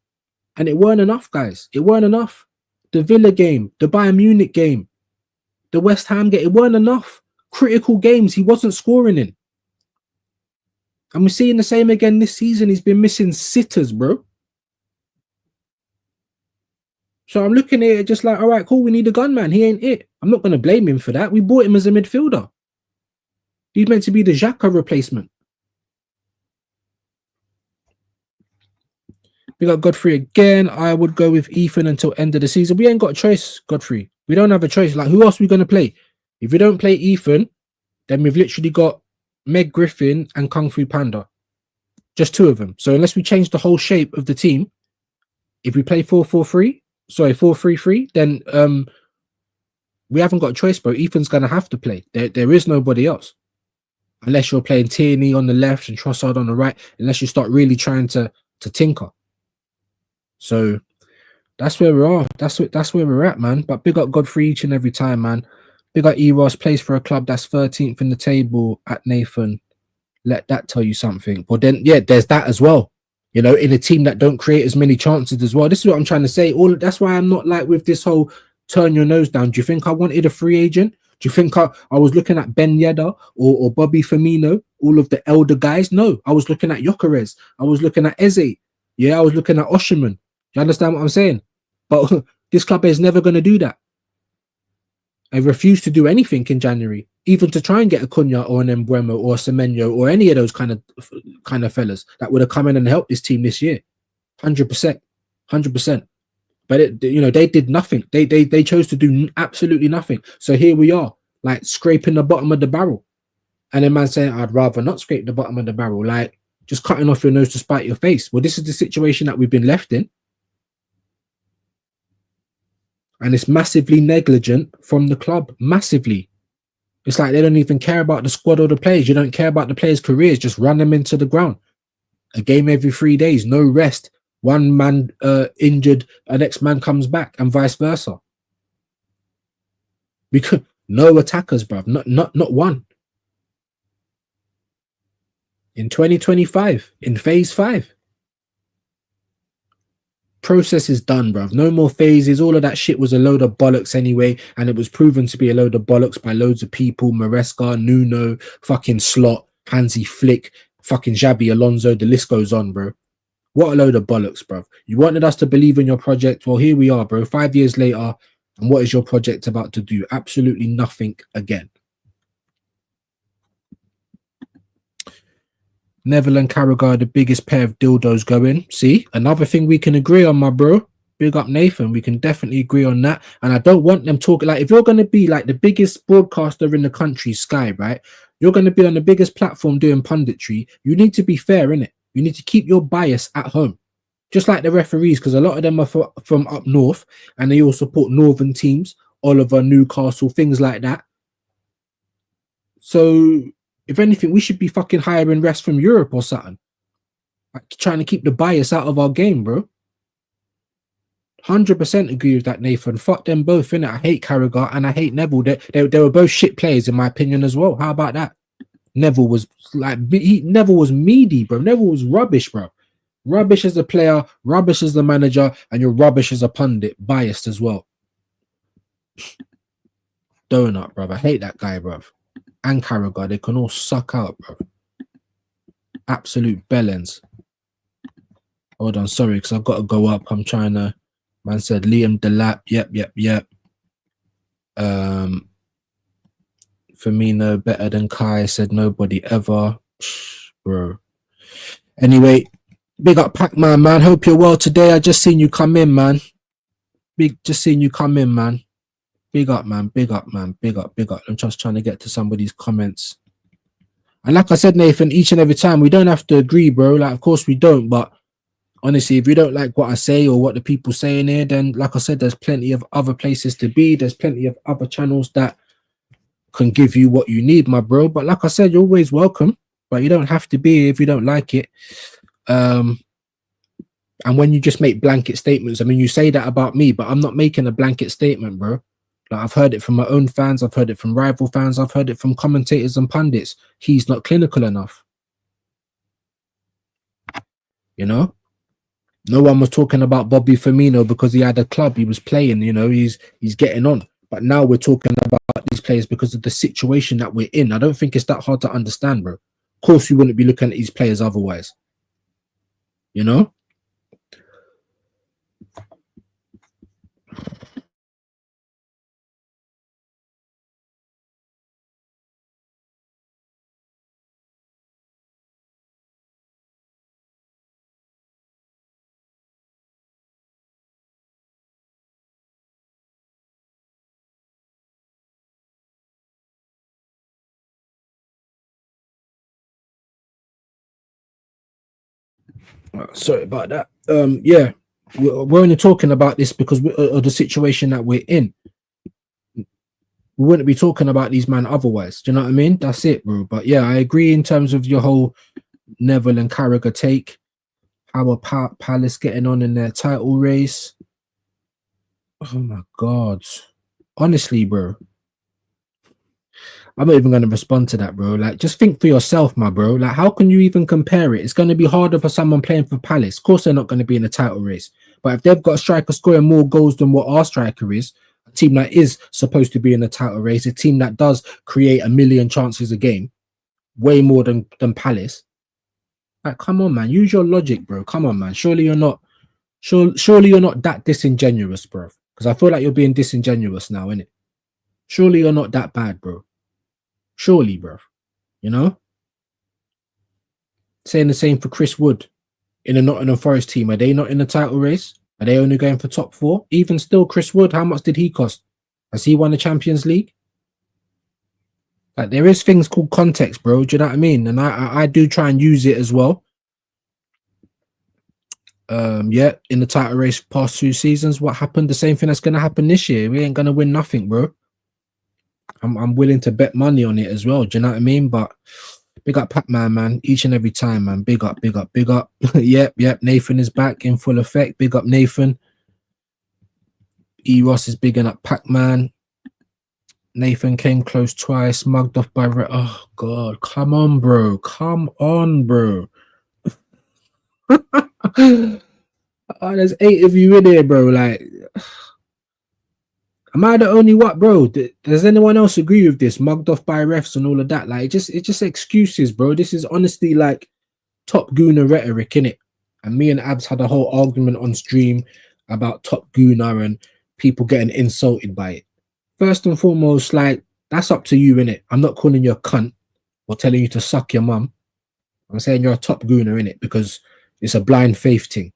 And it weren't enough, guys. It weren't enough. The Villa game, the Bayern Munich game, the West Ham game, it weren't enough. Critical games he wasn't scoring in. And we're seeing the same again this season. He's been missing sitters, bro. So I'm looking at it just like, all right, cool, we need a gunman. He ain't it. I'm not going to blame him for that. We bought him as a midfielder. He's meant to be the Xhaka replacement. We got Godfrey again. I would go with Ethan until end of the season. We ain't got a choice, Godfrey. We don't have a choice. Like, who else are we going to play? If we don't play Ethan, then we've literally got Meg Griffin and Kung Fu Panda. Just two of them. So unless we change the whole shape of the team, if we play 4-4-3, sorry, 4-3-3, then we haven't got a choice, bro. Ethan's gonna have to play. There is nobody else. Unless you're playing Tierney on the left and Trossard on the right, unless you start really trying to tinker. So that's where we are. That's where we're at, man. But big up Godfrey each and every time, man. Big up Eros, plays for a club that's 13th in the table at Nathan. Let that tell you something. But then, yeah, there's that as well. You know, in a team that don't create as many chances as well. This is what I'm trying to say. That's why I'm not like with this whole turn your nose down. Do you think I wanted a free agent? Do you think I was looking at Ben Yedder or Bobby Firmino, all of the elder guys? No, I was looking at Gyökeres. I was looking at Eze. Yeah, I was looking at Osherman. You understand what I'm saying? But this club is never going to do that. I refuse to do anything in January, even to try and get a Cunha or an Mbeumo or a Semenyo or any of those kind of fellas that would have come in and helped this team this year. 100%, 100%. But they did nothing. They chose to do absolutely nothing. So here we are, like scraping the bottom of the barrel, and then man saying, "I'd rather not scrape the bottom of the barrel," like just cutting off your nose to spite your face. Well, this is the situation that we've been left in. And it's massively negligent from the club. Massively. It's like they don't even care about the squad or the players. You don't care about the players' careers. Just run them into the ground. A game every 3 days. No rest. One man injured, the next man comes back, and vice versa. Because no attackers, bruv. Not one. In 2025, in phase 5. Process is done, bruv. No more phases. All of that shit was a load of bollocks anyway, and it was proven to be a load of bollocks by loads of people. Maresca, Nuno, fucking Slot, Hansi Flick, fucking Xabi Alonso. The list goes on, bro. What a load of bollocks, bruv. You wanted us to believe in your project. Well, here we are, bro. 5 years later, and what is your project about to do? Absolutely nothing again. Neville and Carragher, the biggest pair of dildos going. See, another thing we can agree on, my bro. Big up Nathan. We can definitely agree on that. And I don't want them talking like, if you're going to be like the biggest broadcaster in the country, Sky, right? You're going to be on the biggest platform doing punditry. You need to be fair, innit? You need to keep your bias at home. Just like the referees, because a lot of them are from up north and they all support northern teams, Oliver, Newcastle, things like that. So if anything, we should be fucking hiring refs from Europe or something. Like trying to keep the bias out of our game, bro. 100% agree with that, Nathan. Fuck them both, innit? I hate Carragher and I hate Neville. They were both shit players, in my opinion, as well. How about that? Neville was like, Neville was meaty, bro. Neville was rubbish, bro. Rubbish as a player, rubbish as the manager, and you're rubbish as a pundit, biased as well. Donut, bro. I hate that guy, bro. And Carragher, they can all suck out, bro. Absolute bellends. Hold on, sorry, because I've got to go up. I'm trying to. Man said Liam Delap. Yep. Firmino better than Kai. Said nobody ever, bro. Anyway, big up Pac-Man, man. Hope you're well today. I just seen you come in, man. Just seen you come in, man. Big up, man. Big up. I'm just trying to get to somebody's comments. And like I said, Nathan, each and every time, we don't have to agree, bro. Like, of course we don't, but honestly, if you don't like what I say or what the people say in here, then like I said, there's plenty of other places to be. There's plenty of other channels that can give you what you need, my bro. But like I said, you're always welcome, but you don't have to be if you don't like it. And when you just make blanket statements, I mean, you say that about me, but I'm not making a blanket statement, bro. Like, I've heard it from my own fans. I've heard it from rival fans. I've heard it from commentators and pundits. He's not clinical enough. You know? No one was talking about Bobby Firmino because he had a club he was playing, you know, he's getting on. But now we're talking about these players because of the situation that we're in. I don't think it's that hard to understand, bro. Of course, we wouldn't be looking at these players otherwise. You know? Sorry about that. Yeah, we're only talking about this because of the situation that we're in. We wouldn't be talking about these man otherwise. Do you know what I mean? That's it, bro. But yeah, I agree in terms of your whole Neville and Carragher take. How are Palace getting on in their title race? Oh my god. Honestly, bro. I'm not even going to respond to that, bro. Like, just think for yourself, my bro. Like, how can you even compare it? It's going to be harder for someone playing for Palace. Of course, they're not going to be in a title race. But if they've got a striker scoring more goals than what our striker is, a team that is supposed to be in a title race, a team that does create a million chances a game, way more than Palace. Like, come on, man. Use your logic, bro. Come on, man. Surely you're not. Surely you're not that disingenuous, bro. Because I feel like you're being disingenuous now, innit? Surely you're not that bad, bro. Surely, bro. You know? Saying the same for Chris Wood in a Nottingham Forest team. Are they not in the title race? Are they only going for top four? Even still, Chris Wood, how much did he cost? Has he won the Champions League? Like, there is things called context, bro. Do you know what I mean? And I do try and use it as well. Yeah, in the title race past 2 seasons, what happened? The same thing that's going to happen this year. We ain't going to win nothing, bro. I'm willing to bet money on it as well. Do you know what I mean? But big up Pac-Man, man. Each and every time, man. Big up, big up, big up. Yep. Nathan is back in full effect. Big up, Nathan. E. Ross is bigging up Pac-Man. Nathan came close twice. Mugged off by... Oh, God. Come on, bro. Come on, bro. Oh, there's 8 of you in here, bro. Like... Am I the only what, bro? Does anyone else agree with this? Mugged off by refs and all of that. Like, it's just excuses, bro. This is honestly like Top Gooner rhetoric, innit? And me and Abs had a whole argument on stream about Top Gooner and people getting insulted by it. First and foremost, like, that's up to you, innit? I'm not calling you a cunt or telling you to suck your mum. I'm saying you're a Top Gooner, innit? Because it's a blind faith thing.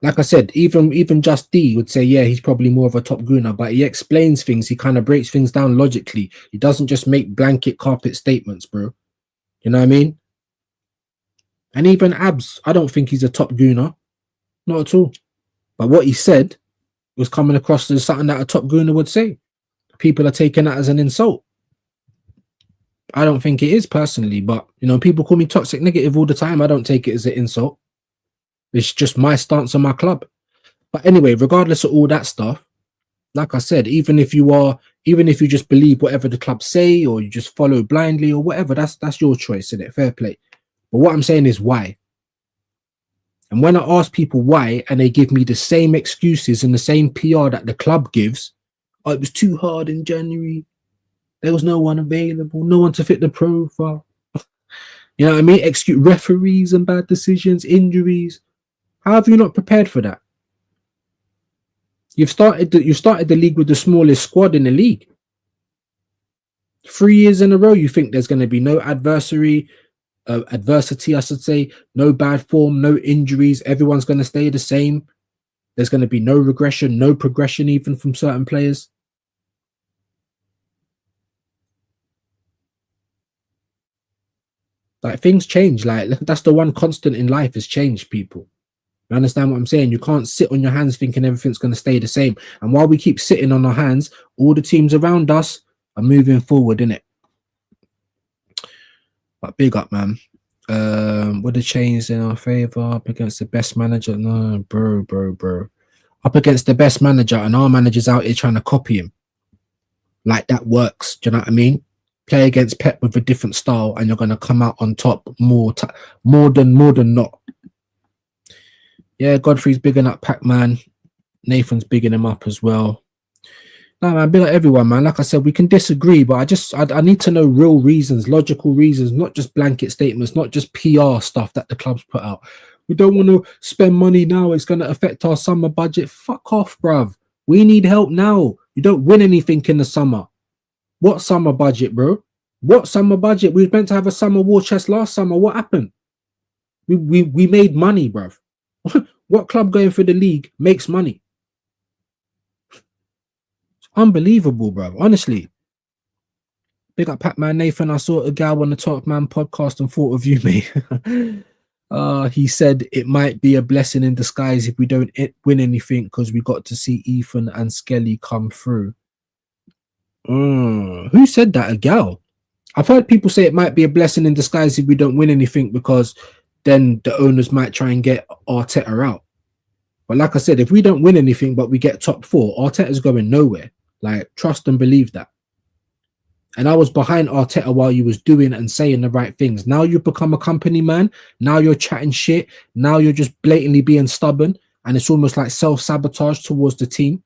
Like I said, even Just D would say, yeah, he's probably more of a top gooner, but he explains things. He kind of breaks things down logically. He doesn't just make blanket carpet statements, bro. You know what I mean? And even Abs, I don't think he's a top gooner. Not at all. But what he said was coming across as something that a top gooner would say. People are taking that as an insult. I don't think it is personally, but, you know, people call me toxic negative all the time. I don't take it as an insult. It's just my stance on my club. But anyway, regardless of all that stuff, like I said, even if you just believe whatever the club say, or you just follow blindly or whatever, that's your choice, isn't it? Fair play. But what I'm saying is why. And when I ask people why, and they give me the same excuses and the same PR that the club gives, oh, it was too hard in January. There was no one available, no one to fit the profile. You know what I mean? Excuse referees and bad decisions, injuries. How have you not prepared for that? You've started the league with the smallest squad in the league. 3 years in a row, you think there's going to be no adversity, I should say, no bad form, no injuries. Everyone's going to stay the same. There's going to be no regression, no progression, even from certain players. Like, things change. Like, that's the one constant in life is change, people. You understand what I'm saying? You can't sit on your hands thinking everything's going to stay the same. And while we keep sitting on our hands, all the teams around us are moving forward, innit? But big up, man. Would have changed in our favor up against the best manager? No, bro. Up against the best manager, and our manager's out here trying to copy him. Like, that works. Do you know what I mean? Play against Pep with a different style, and you're going to come out on top more than not. Yeah, Godfrey's bigging up Pac-Man. Nathan's bigging him up as well. No, man, big up everyone, man. Like I said, we can disagree, but I need to know real reasons, logical reasons, not just blanket statements, not just PR stuff that the clubs put out. We don't want to spend money now. It's going to affect our summer budget. Fuck off, bruv. We need help now. You don't win anything in the summer. What summer budget, bro? What summer budget? We were meant to have a summer war chest last summer. What happened? We made money, bruv. What club going for the league makes money? It's unbelievable, bro. Honestly. Big up Pac-Man Nathan. I saw a gal on the Top Man podcast and thought of you, mate. He said it might be a blessing in disguise if we don't win anything because we got to see Ethan and Skelly come through. Who said that? A gal? I've heard people say it might be a blessing in disguise if we don't win anything because then the owners might try and get Arteta out. But like I said, if we don't win anything but we get top 4, Arteta's going nowhere. Like, trust and believe that. And I was behind Arteta while you was doing and saying the right things. Now you've become a company man. Now you're chatting shit. Now you're just blatantly being stubborn. And it's almost like self-sabotage towards the team.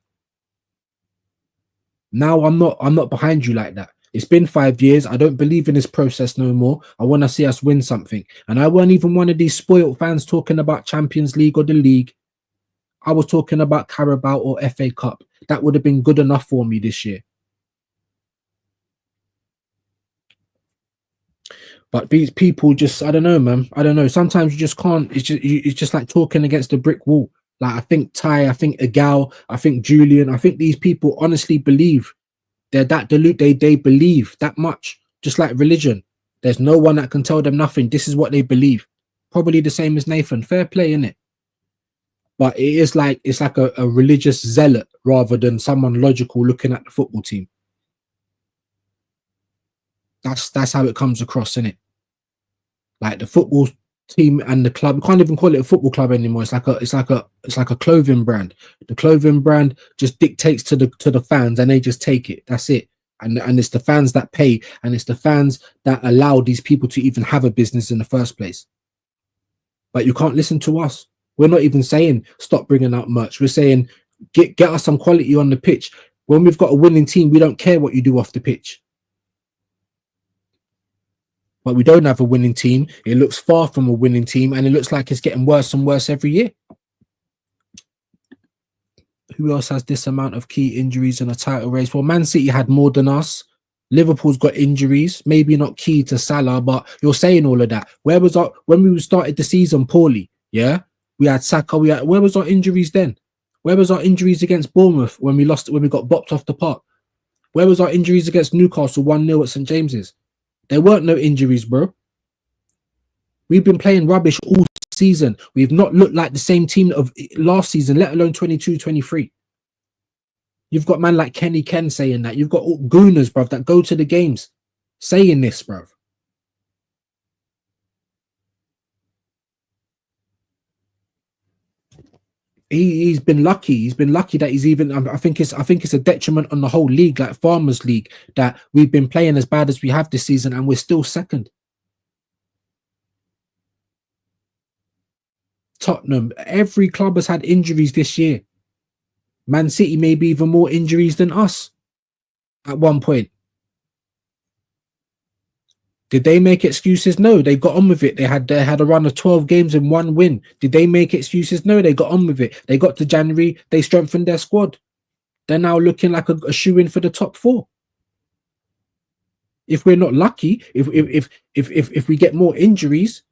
Now I'm not behind you like that. It's been 5 years. I don't believe in this process no more. I want to see us win something. And I weren't even one of these spoiled fans talking about Champions League or the league. I was talking about Carabao or FA Cup. That would have been good enough for me this year. But these people just, I don't know, man. I don't know. Sometimes you just can't. It's just like talking against a brick wall. Like, I think Ty, I think Agal, I think Julian, I think these people honestly believe they're that dilute. They believe that much. Just like religion. There's no one that can tell them nothing. This is what they believe. Probably the same as Nathan. Fair play, innit? But it is like, it's like a religious zealot rather than someone logical looking at the football team. That's how it comes across, innit? Like the football team and the club, we can't even call it a football club anymore. It's like a clothing brand. The clothing brand just dictates to the fans and they just take it. That's it. And it's the fans that pay, and it's the fans that allow these people to even have a business in the first place. But you can't listen to us. We're not even saying stop bringing out merch. We're saying get us some quality on the pitch. When we've got a winning team, we don't care what you do off the pitch. But we don't have a winning team. It looks far from a winning team, and it looks like it's getting worse and worse every year. Who else has this amount of key injuries in a title race? Well, Man City had more than us. Liverpool's got injuries, maybe not key to Salah, but you're saying all of that. Where was our, when we started the season poorly? Yeah, we had Saka. Where was our injuries then? Where was our injuries against Bournemouth when we lost? When we got bopped off the park? Where was our injuries against Newcastle 1-0 at St James's? There weren't no injuries, bro. We've been playing rubbish all season. We've not looked like the same team of last season, let alone 22-23. You've got man like Kenny Ken saying that. You've got all gooners, bruv, that go to the games saying this, bruv. He's been lucky. He's been lucky that he's even. I think it's a detriment on the whole league, like Farmers League, that we've been playing as bad as we have this season, and we're still second. Tottenham, every club has had injuries this year. Man City maybe even more injuries than us at one point. Did they make excuses? No, they got on with it. They had a run of 12 games and 1 win. Did they make excuses? No, they got on with it. They got to January, they strengthened their squad. They're now looking like a shoe-in for the top 4. If we're not lucky, if we get more injuries,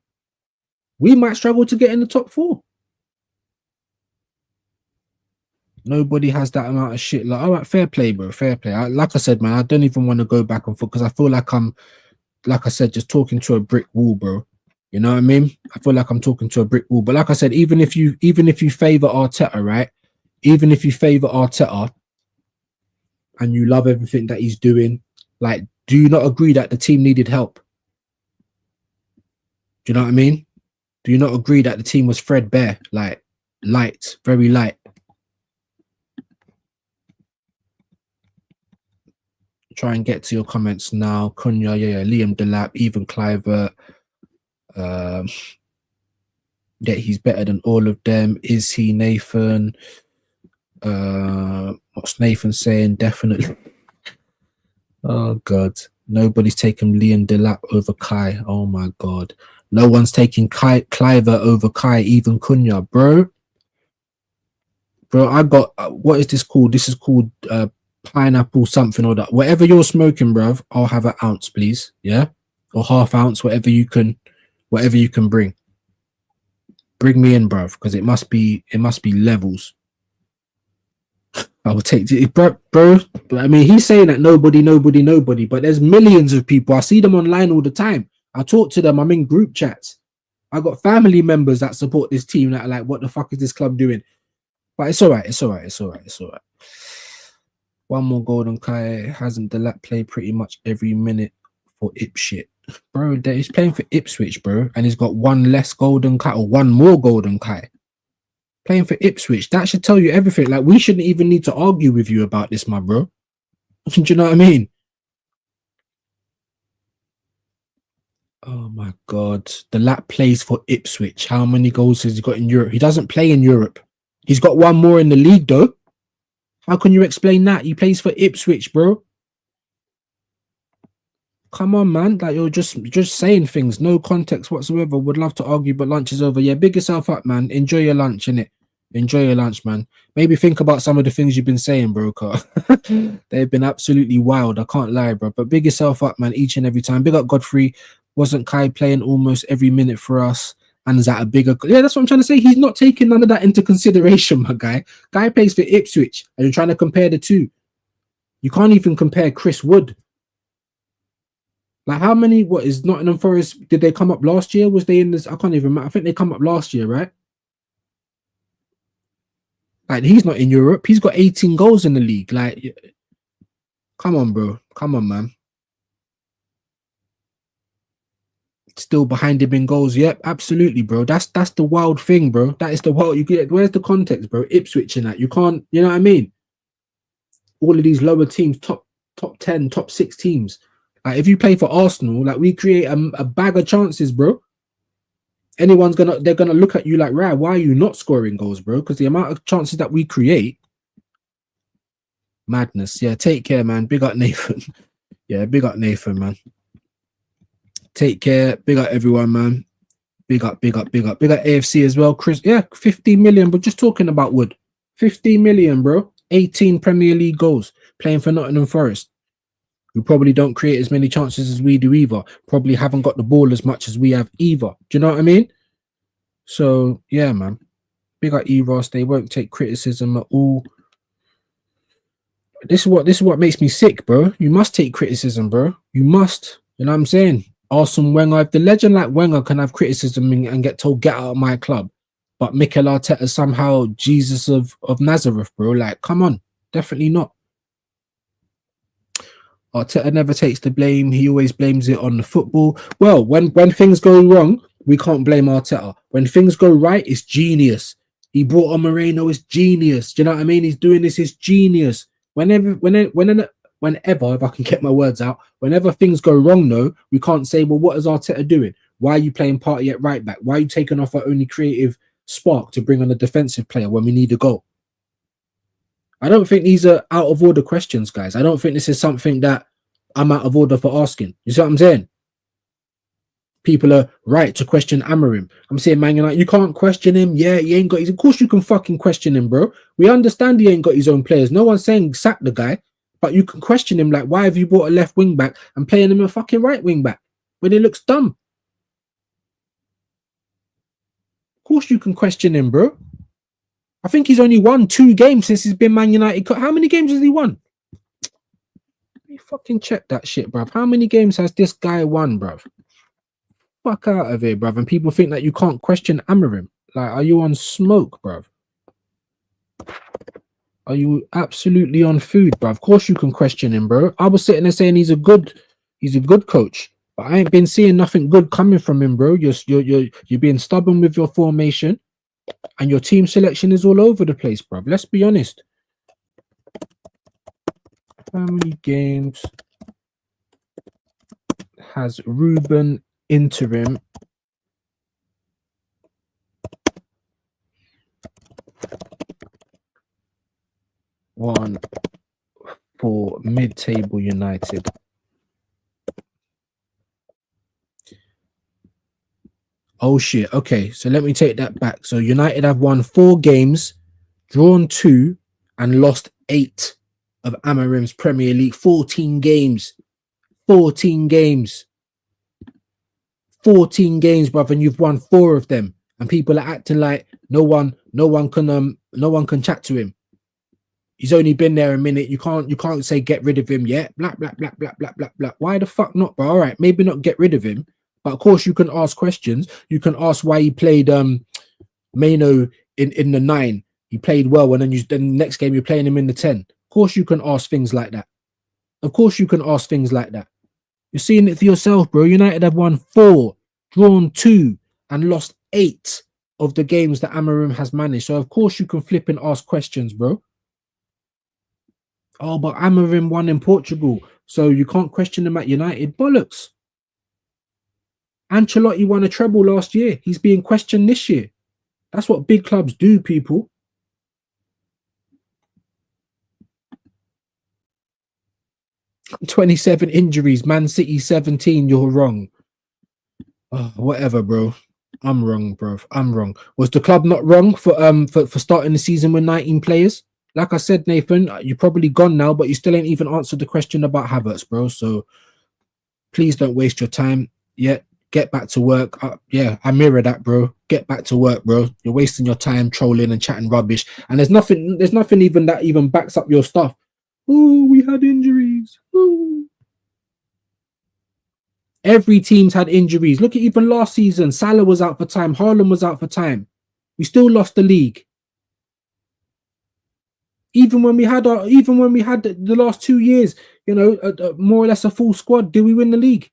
we might struggle to get in the top 4. Nobody has that amount of shit. Like, all right, fair play, bro. Fair play. Like I said, man, I don't even want to go back and forth because I feel like I'm, like I said, just talking to a brick wall, bro. You know what I mean? I feel like I'm talking to a brick wall. But like I said, even if you favor Arteta, right? Even if you favor Arteta and you love everything that he's doing, like, do you not agree that the team needed help? Do you know what I mean? Do you not agree that the team was threadbare, like light, very light? Try and get to your comments now. Cunha, yeah, Liam Delap, even Cliver. Yeah, he's better than all of them. Is he, Nathan? What's Nathan saying? Definitely. Oh God, nobody's taking Liam Delap over Kai. Oh my God, no one's taking Cliver over Kai, even Cunha, bro. I got what is this called? This is called pineapple something or that. Whatever you're smoking, bruv, I'll have an ounce, please. Yeah, or half ounce, whatever you can bring. Bring me in, bruv, because it must be levels. I will take it, bro. I mean, he's saying that nobody, but there's millions of people. I see them online all the time. I talk to them. I'm in group chats. I got family members that support this team that are like, what the fuck is this club doing? But it's all right. It's all right. It's all right. It's all right. One more golden Kai. Hasn't the lap play pretty much every minute for Ipshit? Bro, he's playing for Ipswich, bro. And he's got one less golden Kai or one more golden Kai. Playing for Ipswich. That should tell you everything. Like, we shouldn't even need to argue with you about this, my bro. Do you know what I mean? Oh my God. The lap plays for Ipswich. How many goals has he got in Europe? He doesn't play in Europe. He's got one more in the league, though. How can you explain that? He plays for Ipswich, bro. Come on, man. Like, you're just saying things. No context whatsoever. Would love to argue, but lunch is over. Yeah, big yourself up, man. Enjoy your lunch, innit? Enjoy your lunch, man. Maybe think about some of the things you've been saying, bro. They've been absolutely wild. I can't lie, bro. But big yourself up, man, each and every time. Big up Godfrey. Wasn't Kai playing almost every minute for us? And is that a bigger... Yeah, that's what I'm trying to say. He's not taking none of that into consideration, my guy. Guy plays for Ipswich, and you're trying to compare the two. You can't even compare Chris Wood. Like, how many... What is Nottingham Forest? Did they come up last year? Was they in this... I can't even remember. I think they come up last year, right? Like, he's not in Europe. He's got 18 goals in the league. Like, come on, bro. Come on, man. Still behind him in goals. Yep, absolutely, bro. That's the wild thing, bro. That is the wild. You get, where's the context, bro? Ipswich in that. You can't, you know what I mean? All of these lower teams, top 10, top 6 teams. Like, if you play for Arsenal, like, we create a bag of chances, bro. They're gonna look at you like, right, why are you not scoring goals, bro? Because the amount of chances that we create, madness. Yeah, take care, man. Big up Nathan. Yeah, big up Nathan, man. Take care. Big up everyone, man. Big up, big up, big up. Big up AFC as well. Chris, yeah, 15 million. But just talking about Wood. 15 million, bro. 18 Premier League goals. Playing for Nottingham Forest. We probably don't create as many chances as we do either. Probably haven't got the ball as much as we have either. Do you know what I mean? So, yeah, man. Big up Eros. They won't take criticism at all. This is what makes me sick, bro. You must take criticism, bro. You must. You know what I'm saying? Arsene Wenger, if the legend like Wenger can have criticism and get told, get out of my club, but Mikel Arteta somehow Jesus of Nazareth, bro. Like, come on. Definitely not. Arteta never takes the blame. He always blames it on the football. Well, when things go wrong, we can't blame Arteta. When things go right, it's genius. He brought on Moreno, it's genius. Do you know what I mean? He's doing this, it's genius. Whenever, if I can get my words out, whenever things go wrong, though, we can't say, well, what is Arteta doing? Why are you playing Partey at right back? Why are you taking off our only creative spark to bring on a defensive player when we need a goal? I don't think these are out of order questions, guys. I don't think this is something that I'm out of order for asking. You see what I'm saying? People are right to question Amorim. I'm saying, man, you're like, you can't question him. Yeah, he ain't got his... Of course you can fucking question him, bro. We understand he ain't got his own players. No one's saying sack the guy. But you can question him, like, why have you bought a left wing back and playing him a fucking right wing back when he looks dumb? Of course you can question him, bro. I think he's only won 2 games since he's been Man United. How many games has he won? Let me fucking check that shit, bruv. How many games has this guy won, bruv? Fuck out of here, bruv. And people think that you can't question Amorim. Like, are you on smoke, bruv? Are you absolutely on food, bruv? Of course you can question him, bro. I was sitting there saying he's a good coach, but I ain't been seeing nothing good coming from him, bro. You're being stubborn with your formation, and your team selection is all over the place, bruv. Let's be honest. How many games has Ruben interim won for mid-table United? Oh shit. Okay, so let me take that back. So United have won 4 games, drawn 2, and lost 8 of Amorim's Premier League. 14 games. 14 games. 14 games, brother, and you've won 4 of them. And people are acting like no one can chat to him. He's only been there a minute. You can't say get rid of him yet. Blah blah blah blah blah blah blah. Why the fuck not, bro? All right, maybe not get rid of him, But of course, you can ask questions. You can ask why he played Mano in the 9. He played well, and then the next game you're playing him in the 10. Of course, you can ask things like that. Of course, you can ask things like that. You're seeing it for yourself, bro. United have won 4, drawn 2, and lost 8 of the games that Amorim has managed. So of course you can flip and ask questions, bro. Oh, but Amorim won in Portugal, so you can't question him at United. Bollocks. Ancelotti won a treble last year. He's being questioned this year. That's what big clubs do, people. "27 injuries, Man City 17. You're wrong." Oh, whatever, bro. I'm wrong, bro. I'm wrong. Was the club not wrong for starting the season with 19 players? Like I said, Nathan, you're probably gone now, but you still ain't even answered the question about Havertz, bro. So please don't waste your time. Yeah, get back to work. Yeah, I mirror that, bro. Get back to work, bro. You're wasting your time trolling and chatting rubbish, and there's nothing even that even backs up your stuff. Oh, we had injuries. Ooh. Every team's had injuries. Look at even last season. Salah was out for time. Haaland was out for time. We still lost the league. Even when we had the last 2 years, you know, more or less a full squad, did we win the league?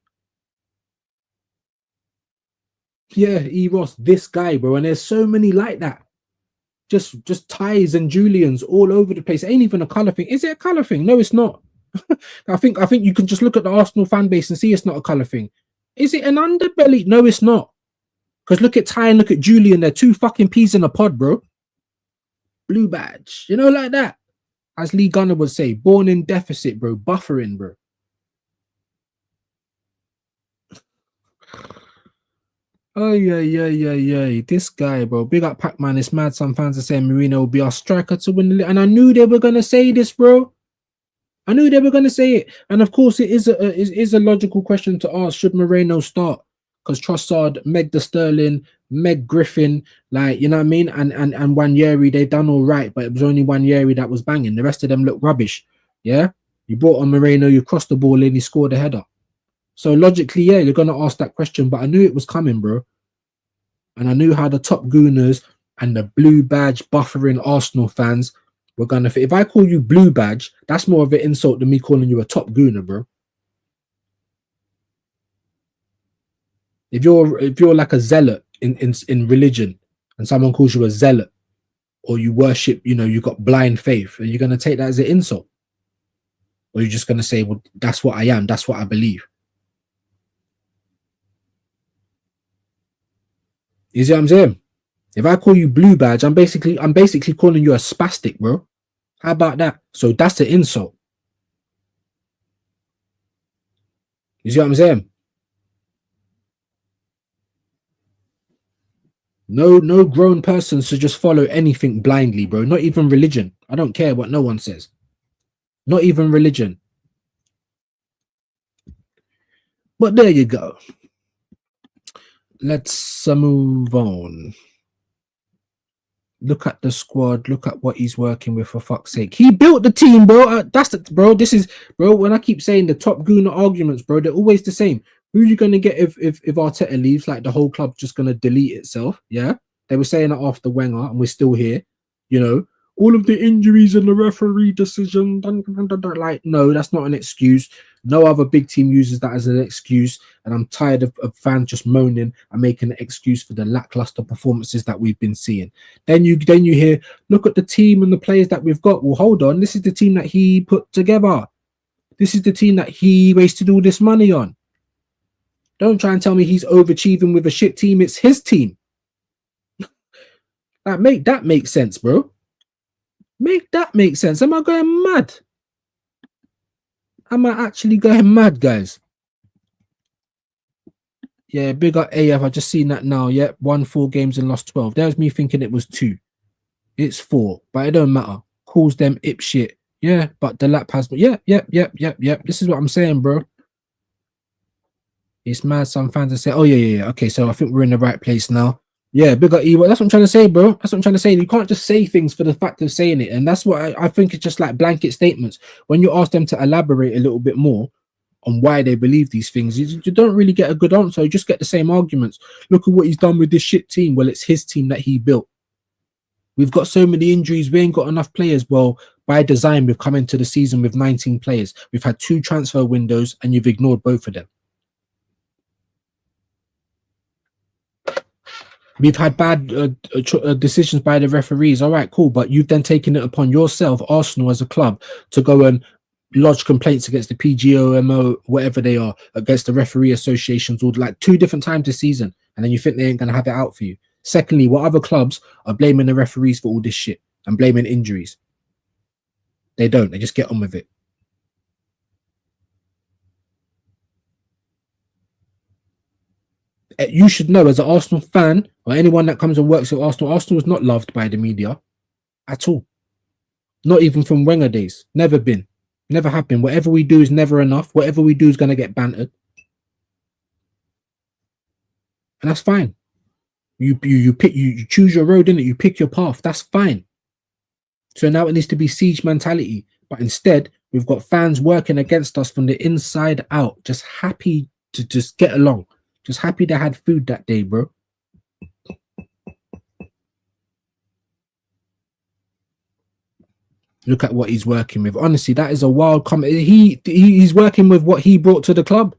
Yeah, Ross, this guy, bro, and there's so many like that. Just Ties and Julians all over the place. It ain't even a colour thing. Is it a colour thing? No, it's not. I think you can just look at the Arsenal fan base and see it's not a colour thing. Is it an underbelly? No, it's not. Because look at Ty and look at Julian. They're 2 fucking peas in a pod, bro. Blue badge. You know, like that. As Lee Gunner would say, born in deficit, bro. Buffering, bro. Oh, yeah. This guy, bro. Big up Pac-Man. It's mad. Some fans are saying Mourinho will be our striker to win the league. And I knew they were going to say this, bro. I knew they were going to say it. And of course, it is a logical question to ask. Should Moreno start? Because Trossard, Meg the Sterling, Meg Griffin, like, you know what I mean? And Wanyeri, they've done all right, but it was only Wanyeri that was banging. The rest of them look rubbish. Yeah? You brought on Moreno, you crossed the ball in, he scored a header. So logically, yeah, you're going to ask that question, but I knew it was coming, bro. And I knew how the top gooners and the blue badge buffering Arsenal fans were going to... If I call you blue badge, that's more of an insult than me calling you a top gooner, bro. If you're like a zealot in religion and someone calls you a zealot or you worship, you know, you got blind faith, are you going to take that as an insult? Or are you just going to say, well, that's what I am, that's what I believe? You see what I'm saying? If I call you blue badge, I'm basically calling you a spastic, bro. How about that? So that's the insult. You see what I'm saying? No grown person should just follow anything blindly, bro. Not even religion. I don't care what no one says. Not even religion. But there you go. Let's move on. Look at the squad. Look at what he's working with, for fuck's sake. He built the team, bro. This is, bro, when I keep saying the top gooner arguments, bro, they're always the same. Who are you going to get if Arteta leaves? Like, the whole club's just going to delete itself, yeah? They were saying that after Wenger, and we're still here, you know? All of the injuries and the referee decision, like, no, that's not an excuse. No other big team uses that as an excuse, and I'm tired of fans just moaning and making an excuse for the lackluster performances that we've been seeing. Then you hear, look at the team and the players that we've got. Well, hold on, this is the team that he put together. This is the team that he wasted all this money on. Don't try and tell me he's overachieving with a shit team. It's his team. That make sense, bro. Make that make sense. Am I going mad? Am I actually going mad, guys? Yeah, big up AF. I just seen that now. Yeah, won 4 games and lost 12. There's me thinking it was 2. It's 4, but it don't matter. Calls them ip shit. Yeah, but the lap has... Yeah. This is what I'm saying, bro. It's mad. Some fans are saying, oh, yeah. Okay, so I think we're in the right place now. Yeah, big up Ewa. That's what I'm trying to say, bro. That's what I'm trying to say. You can't just say things for the fact of saying it. And that's what I think it's just like blanket statements. When you ask them to elaborate a little bit more, on why they believe these things. You don't really get a good answer. You just get the same arguments. Look at what he's done with this shit team. Well, it's his team that he built. We've got so many injuries. We ain't got enough players. Well, by design, we've come into the season with 19 players. We've had 2 transfer windows and you've ignored both of them. We've had bad decisions by the referees. All right, cool. But you've then taken it upon yourself, Arsenal as a club, to go and lodge complaints against the PGMO, whatever they are, against the referee associations, or like 2 different times this season. And then you think they ain't going to have it out for you. Secondly, what other clubs are blaming the referees for all this shit and blaming injuries? They don't. They just get on with it. You should know, as an Arsenal fan or anyone that comes and works at Arsenal, Arsenal is not loved by the media at all. Not even from Wenger days. Never been. Never have been. Whatever we do is never enough. Whatever we do is going to get bantered. And that's fine. You choose your road, innit? You pick your path. That's fine. So now it needs to be siege mentality. But instead, we've got fans working against us from the inside out, just happy to just get along. Just happy they had food that day, bro. Look at what he's working with. Honestly, that is a wild comment. He's working with what he brought to the club.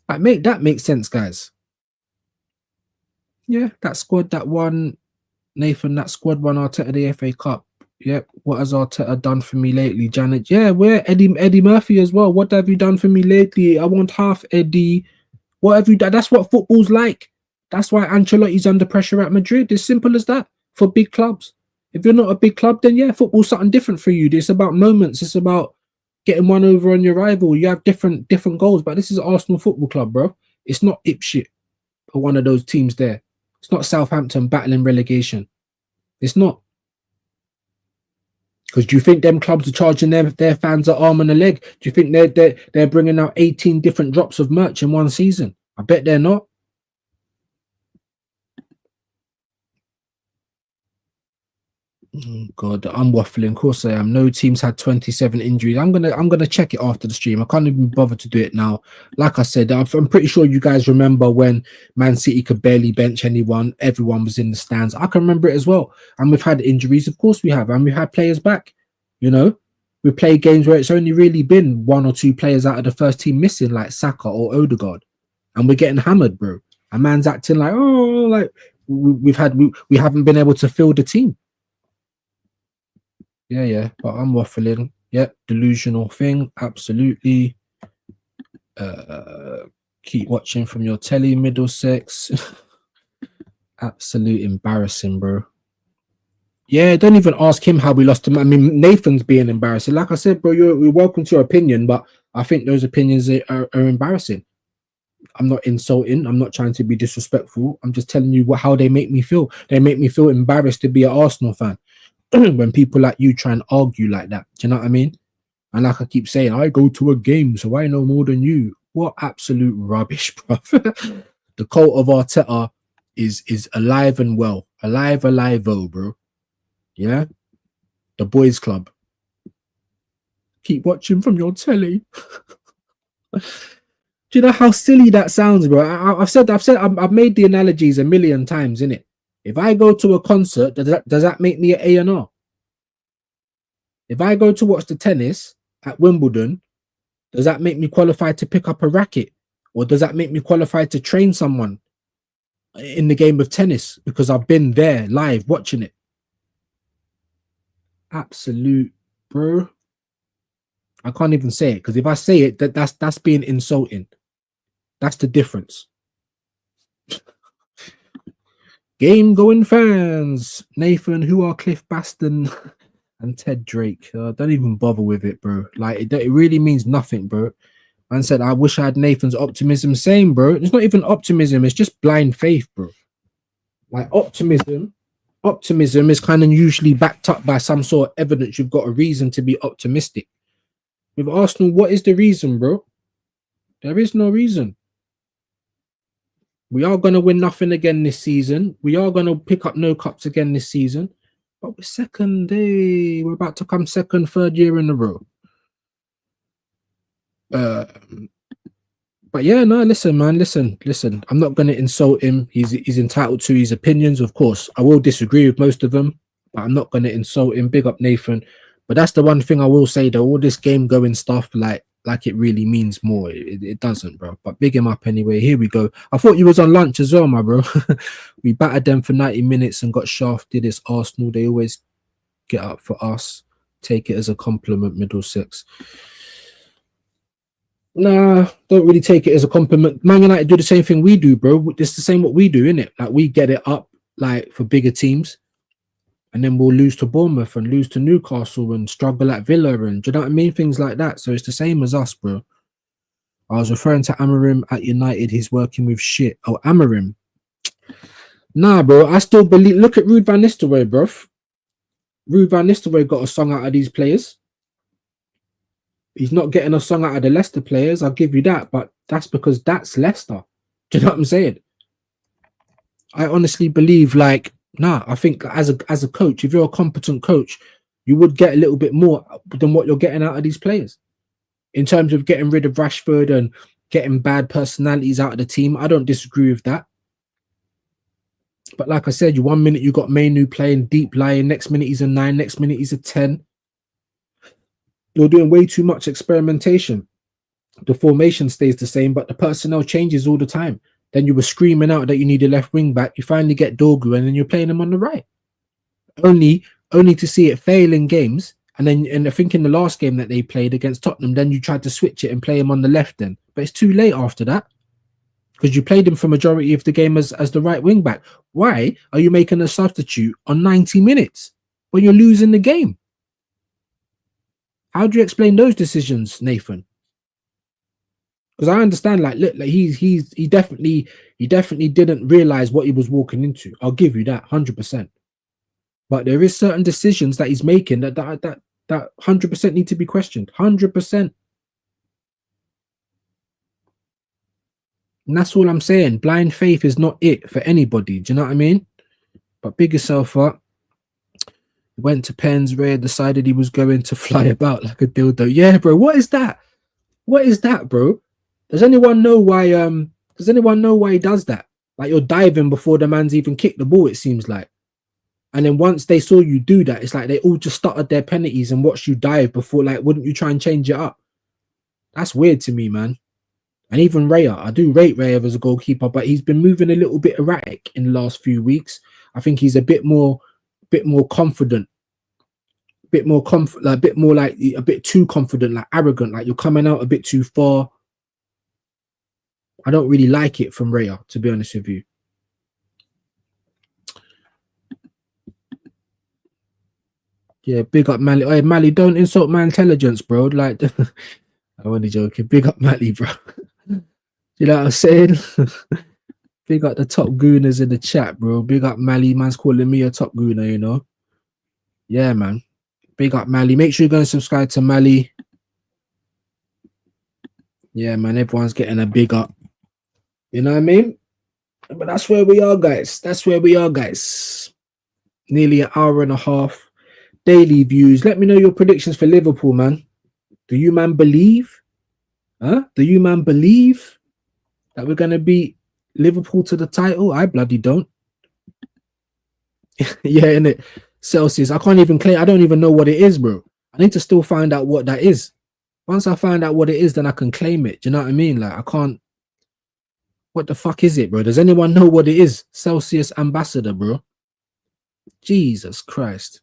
That makes sense, guys. Yeah, that squad that won, Nathan, that squad won Arteta the FA Cup. Yep. What has Arteta done for me lately, Janet? Yeah, we're Eddie Murphy as well. What have you done for me lately? I want half Eddie. What have you done? That's what football's like. That's why Ancelotti's under pressure at Madrid. It's simple as that for big clubs. If you're not a big club, then yeah, football's something different for you. It's about moments. It's about getting one over on your rival. You have different goals, but this is Arsenal Football Club, bro. It's not Ipswich or one of those teams there. It's not Southampton battling relegation. It's not. Because do you think them clubs are charging their fans an arm and a leg? Do you think they're bringing out 18 different drops of merch in one season? I bet they're not. Oh God, I'm waffling. Of course I am. No teams had 27 injuries. I'm gonna check it after the stream. I can't even bother to do it now. Like I said, I'm pretty sure you guys remember when Man City could barely bench anyone. Everyone was in the stands. I can remember it as well. And we've had injuries, of course we have, and we've had players back. You know, we play games where it's only really been 1 or 2 players out of the first team missing, like Saka or Odegaard, and we're getting hammered, bro. A man's acting like, oh, like we haven't been able to fill the team. Yeah, but I'm waffling. Yep, delusional thing, absolutely. Keep watching from your telly, Middlesex. Absolute embarrassing, bro. Yeah, don't even ask him how we lost him. I mean, Nathan's being embarrassing. Like I said, bro, you're welcome to your opinion, but I think those opinions are embarrassing. I'm not insulting. I'm not trying to be disrespectful. I'm just telling you how they make me feel. They make me feel embarrassed to be an Arsenal fan. When people like you try and argue like that. Do you know what I mean? And like I keep saying, I go to a game, so I know more than you. What absolute rubbish, bro. The cult of Arteta is alive and well. Alive, oh, bro. Yeah? The boys club. Keep watching from your telly. Do you know how silly that sounds, bro? I've made the analogies a million times, innit? If I go to a concert, does that make me an A&R? If I go to watch the tennis at Wimbledon, does that make me qualified to pick up a racket? Or does that make me qualified to train someone in the game of tennis because I've been there live watching it? Absolute, bro. I can't even say it because if I say it, that's being insulting. That's the difference. Game going fans, Nathan, who are Cliff Baston and Ted Drake? Don't even bother with it, bro. Like it really means nothing, bro. Man said, I wish I had Nathan's optimism. Same, bro. It's not even optimism. It's just blind faith, bro. Like optimism is kind of usually backed up by some sort of evidence. You've got a reason to be optimistic. With Arsenal, what is the reason, bro? There is no reason. We are going to win nothing again this season. We are going to pick up no cups again this season. But we're second. We're about to come second, 3rd year in a row. Uh, but yeah, no, listen, man, listen. I'm not gonna insult him. He's entitled to his opinions, of course. I will disagree with most of them, but I'm not gonna insult him. Big up Nathan. But that's the one thing I will say though. All this game going stuff, like it really means more. It doesn't, bro. But big him up anyway. Here we go. I thought you was on lunch as well, my bro. We battered them for 90 minutes and got shafted. It's Arsenal. They always get up for us. Take it as a compliment, Middlesex. Nah, don't really take it as a compliment. Man United do the same thing we do, bro. It's the same what we do, innit? Like we get it up like for bigger teams, and then we'll lose to Bournemouth and lose to Newcastle and struggle at Villa, and do you know what I mean? Things like that. So it's the same as us, bro. I was referring to Amarim at United. He's working with shit. Oh, Amarim. Nah, bro. I still believe. Look at Ruud van Nistelrooy, bro. Ruud van Nistelrooy got a song out of these players. He's not getting a song out of the Leicester players. I'll give you that, but that's because that's Leicester. Do you know what I'm saying? I honestly believe, like, nah. I think as a coach, if you're a competent coach, you would get a little bit more than what you're getting out of these players in terms of getting rid of Rashford and getting bad personalities out of the team. I don't disagree with that. But like I said, 1 minute you got Mainu playing deep lying, next minute he's a 9, next minute he's a 10. You're doing way too much experimentation. The formation stays the same, but the personnel changes all the time. Then you were screaming out that you need a left wing back. You finally get Dorgu, and then you're playing him on the right. Only to see it fail in games. And I think in the last game that they played against Tottenham, then you tried to switch it and play him on the left then. But it's too late after that. Because you played him for majority of the game as the right wing back. Why are you making a substitute on 90 minutes when you're losing the game? How do you explain those decisions, Nathan? Because I understand, like, look, like he definitely didn't realize what he was walking into. I'll give you that 100%. But there is certain decisions that he's making that 100% need to be questioned. 100%. And that's all I'm saying. Blind faith is not it for anybody. Do you know what I mean? But big yourself up. Went to Pens, Ray decided he was going to fly about like a dildo. Yeah, bro. What is that? What is that, bro? Does anyone know why? Does anyone know why he does that? Like you're diving before the man's even kicked the ball, it seems like. And then once they saw you do that, it's like they all just started their penalties and watched you dive before. Like, wouldn't you try and change it up? That's weird to me, man. And even Raya, I do rate Raya as a goalkeeper, but he's been moving a little bit erratic in the last few weeks. I think he's a bit more confident, a bit too confident, like arrogant, like you're coming out a bit too far. I don't really like it from Raya, to be honest with you. Yeah, big up Mally. Hey, Mally, don't insult my intelligence, bro. Like, I'm only joking. Big up Mally, bro. You know what I'm saying? Big up the top gooners in the chat, bro. Big up Mally. Man's calling me a top gooner, you know? Yeah, man. Big up Mally. Make sure you go and subscribe to Mally. Yeah, man. Everyone's getting a big up. You know what I mean? But that's where we are, guys. That's where we are, guys. Nearly an hour and a half. Daily views. Let me know your predictions for Liverpool, man. Do you, man, believe? Huh? Do you, man, believe that we're going to beat Liverpool to the title? I bloody don't. Yeah, innit? Celsius. I can't even claim. I don't even know what it is, bro. I need to still find out what that is. Once I find out what it is, then I can claim it. Do you know what I mean? Like, I can't. What the fuck is it, bro? Does anyone know what it is? Celsius ambassador, bro. Jesus Christ.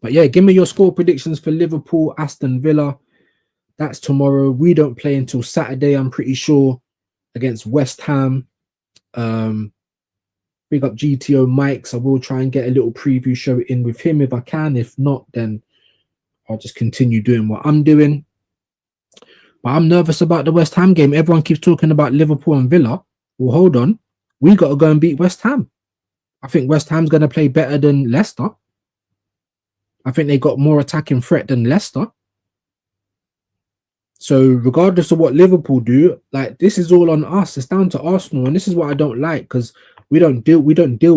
But yeah, give me your score predictions for Liverpool, Aston Villa. That's tomorrow. We don't play until Saturday, I'm pretty sure, against West Ham. Big up GTO Mike. So I will try and get a little preview show in with him if I can. If not, then I'll just continue doing what I'm doing. But I'm nervous about the West Ham game. Everyone keeps talking about Liverpool and Villa. Well, hold on. We got to go and beat West Ham. I think West Ham's going to play better than Leicester. I think they got more attacking threat than Leicester. So regardless of what Liverpool do, like, this is all on us. It's down to Arsenal, and this is what I don't like, because we don't deal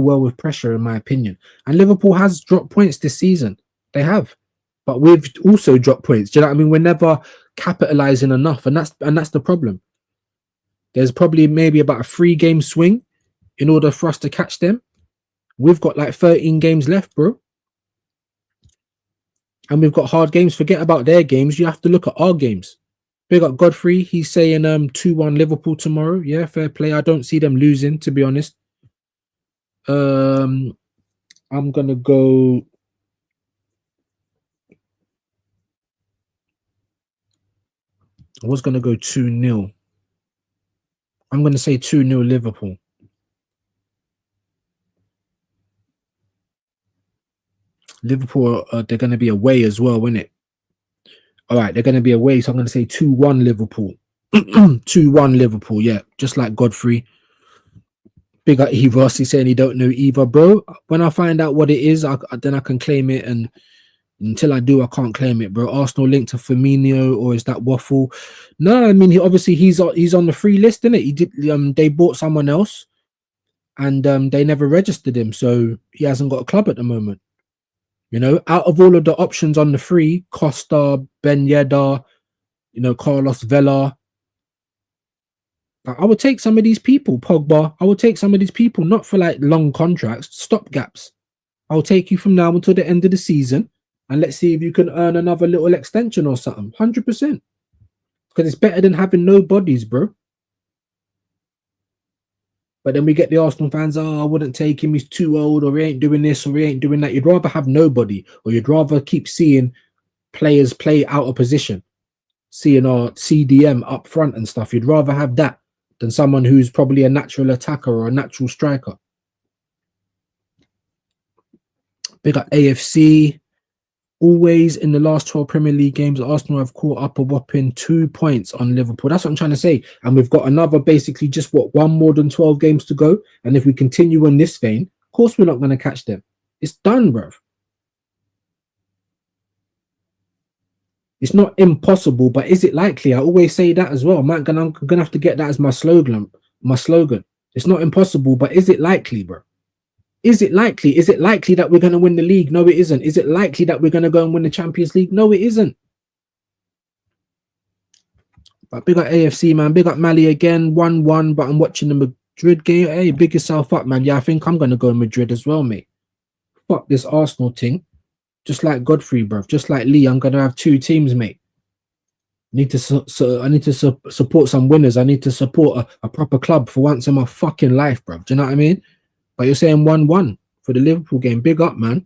well with pressure, in my opinion. And Liverpool has dropped points this season. They have, but we've also dropped points. Do you know what I mean? We're never capitalizing enough, and that's the problem. There's probably maybe about a 3-game swing in order for us to catch them. We've got like 13 games left, bro. And we've got hard games. Forget about their games. You have to look at our games. Big up Godfrey. He's saying 2-1 Liverpool tomorrow. Yeah, fair play. I don't see them losing, to be honest. I'm gonna go. I was gonna go 2-0. I'm gonna say 2-0 Liverpool. Liverpool, they're going to be away as well, isn't it? All right, they're going to be away, so I'm going to say 2-1 Liverpool. 2-1 Liverpool, yeah, just like Godfrey. Big up E. Ross, he's saying he don't know either, bro. When I find out what it is, then I can claim it, and until I do, I can't claim it, bro. Arsenal linked to Firmino, or is that waffle? No, I mean, he's on the free list, isn't it? He did. They bought someone else, and they never registered him, so he hasn't got a club at the moment. You know, out of all of the options on the free, Costa, Ben Yedder, Carlos Vela, I would take some of these people, Pogba. I would take some of these people, not for like long contracts, stop gaps. I'll take you from now until the end of the season, and let's see if you can earn another little extension or something. 100%. Because it's better than having no bodies, bro. But then we get the Arsenal fans, I wouldn't take him, he's too old, or he ain't doing this, or he ain't doing that. You'd rather have nobody, or you'd rather keep seeing players play out of position, seeing our CDM up front and stuff. You'd rather have that than someone who's probably a natural attacker or a natural striker. Big up AFC. Always in the last 12 Premier League games, Arsenal have caught up a whopping 2 points on Liverpool. That's what I'm trying to say. And we've got another, basically just one more than 12 games to go. And if we continue in this vein, of course we're not going to catch them. It's done, bruv. It's not impossible, but is it likely? I always say that as well. I'm gonna have to get that as my slogan. It's not impossible, but is it likely, bro? Is it likely? Is it likely that we're going to win the league? No, it isn't. Is it likely that we're going to go and win the Champions League? No, it isn't. But big up AFC, man. Big up Mali again. 1-1, but I'm watching the Madrid game. Hey, big yourself up, man. Yeah, I think I'm going to go Madrid as well, mate. Fuck this Arsenal thing. Just like Godfrey, bro. Just like Lee, I'm going to have 2 teams, mate. I need to support some winners. I need to support a proper club for once in my fucking life, bro. Do you know what I mean? But you're saying 1-1 for the Liverpool game. Big up, man.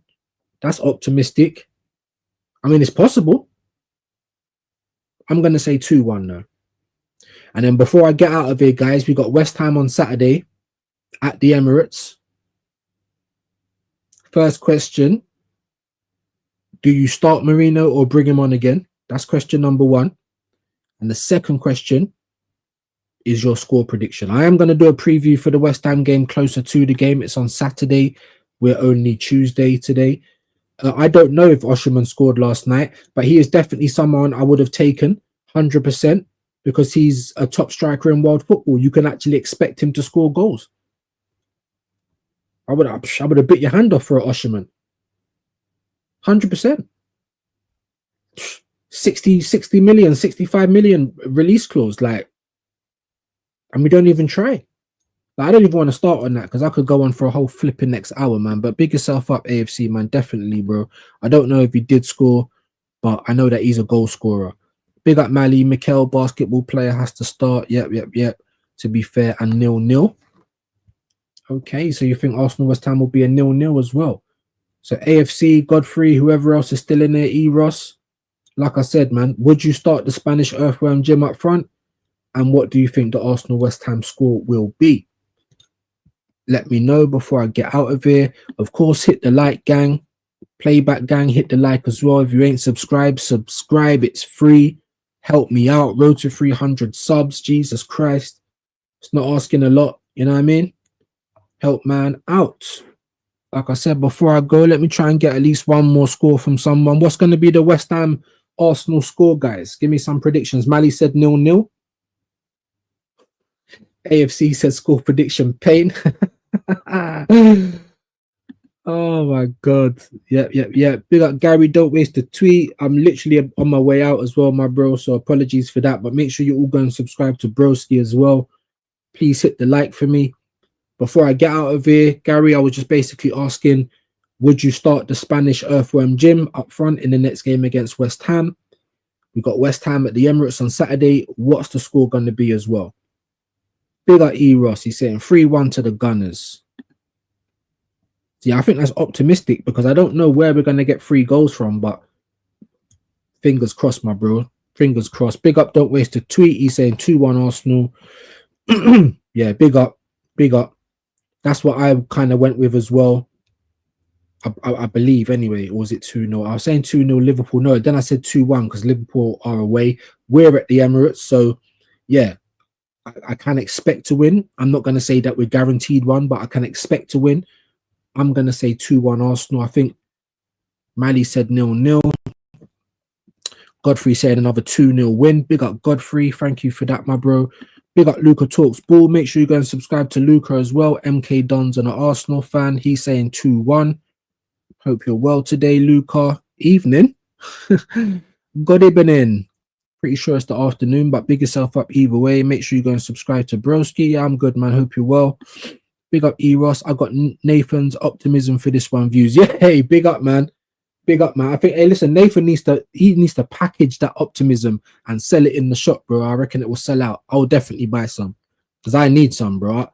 That's optimistic. I mean, it's possible. I'm going to say 2-1 now. And then before I get out of here, guys, we got West Ham on Saturday at the Emirates. First question. Do you start Mourinho or bring him on again? That's question number 1. And the second question is your score prediction. I am going to do a preview for the West Ham game closer to the game. It's on Saturday. We're only Tuesday today. I don't know if Osherman scored last night, but he is definitely someone I would have taken 100% because he's a top striker in world football. You can actually expect him to score goals. I would have bit your hand off for Osherman. 100%. 60 million, 65 million release clause. Like, and we don't even try. Like, I don't even want to start on that because I could go on for a whole flipping next hour, man. But big yourself up, AFC, man. Definitely, bro. I don't know if he did score, but I know that he's a goal scorer. Big up Mali. Mikel, basketball player, has to start. Yep. To be fair, and 0-0. Okay, so you think Arsenal West Ham will be a 0-0 as well. So AFC, Godfrey, whoever else is still in there, E-Ross. Like I said, man, would you start the Spanish Earthworm Jim up front? And what do you think the Arsenal West Ham score will be? Let me know before I get out of here. Of course, hit the like, gang. Playback gang, hit the like as well. If you ain't subscribed, subscribe. It's free. Help me out. Road to 300 subs. Jesus Christ. It's not asking a lot. You know what I mean? Help man out. Like I said, before I go, let me try and get at least one more score from someone. What's going to be the West Ham Arsenal score, guys? Give me some predictions. Mali said 0-0. AFC says score prediction, Pain. Oh my god. Yep, yep, yep. Big up Gary. Don't waste the tweet. I'm literally on my way out as well, my bro. So apologies for that. But make sure you all go and subscribe to Broski as well. Please hit the like for me. Before I get out of here, Gary, I was just basically asking, would you start the Spanish Earthworm Jim up front in the next game against West Ham? We got West Ham at the Emirates on Saturday. What's the score going to be as well? Big up E Ross. He's saying 3-1 to the Gunners. Yeah, I think that's optimistic because I don't know where we're going to get 3 goals from, but fingers crossed, my bro. Fingers crossed. Big up, don't waste a tweet. He's saying 2-1 Arsenal. Yeah, big up, big up. That's what I kind of went with as well. I believe anyway, or was it 2-0? I was saying 2-0 Liverpool. No, then I said 2-1 because Liverpool are away. We're at the Emirates, so yeah, I can expect to win. I'm not going to say that we're guaranteed one, but I can expect to win. I'm going to say 2-1 Arsenal. I think Mally said 0-0. Godfrey said another 2-0 win. Big up Godfrey. Thank you for that, my bro. Big up Luca Talks Ball. Make sure you go and subscribe to Luca as well. MK Don's an Arsenal fan. He's saying 2-1. Hope you're well today, Luca. Evening. Good evening. Pretty sure it's the afternoon, but big yourself up either way. Make sure you go and subscribe to Broski. Yeah, I'm good, man. Hope you're well. Big up Eros. I got Nathan's optimism for this one. Views. Yeah, hey, big up, man. Big up, man. I think, hey, listen, Nathan needs to package that optimism and sell it in the shop, bro. I reckon it will sell out. I'll definitely buy some because I need some, bro.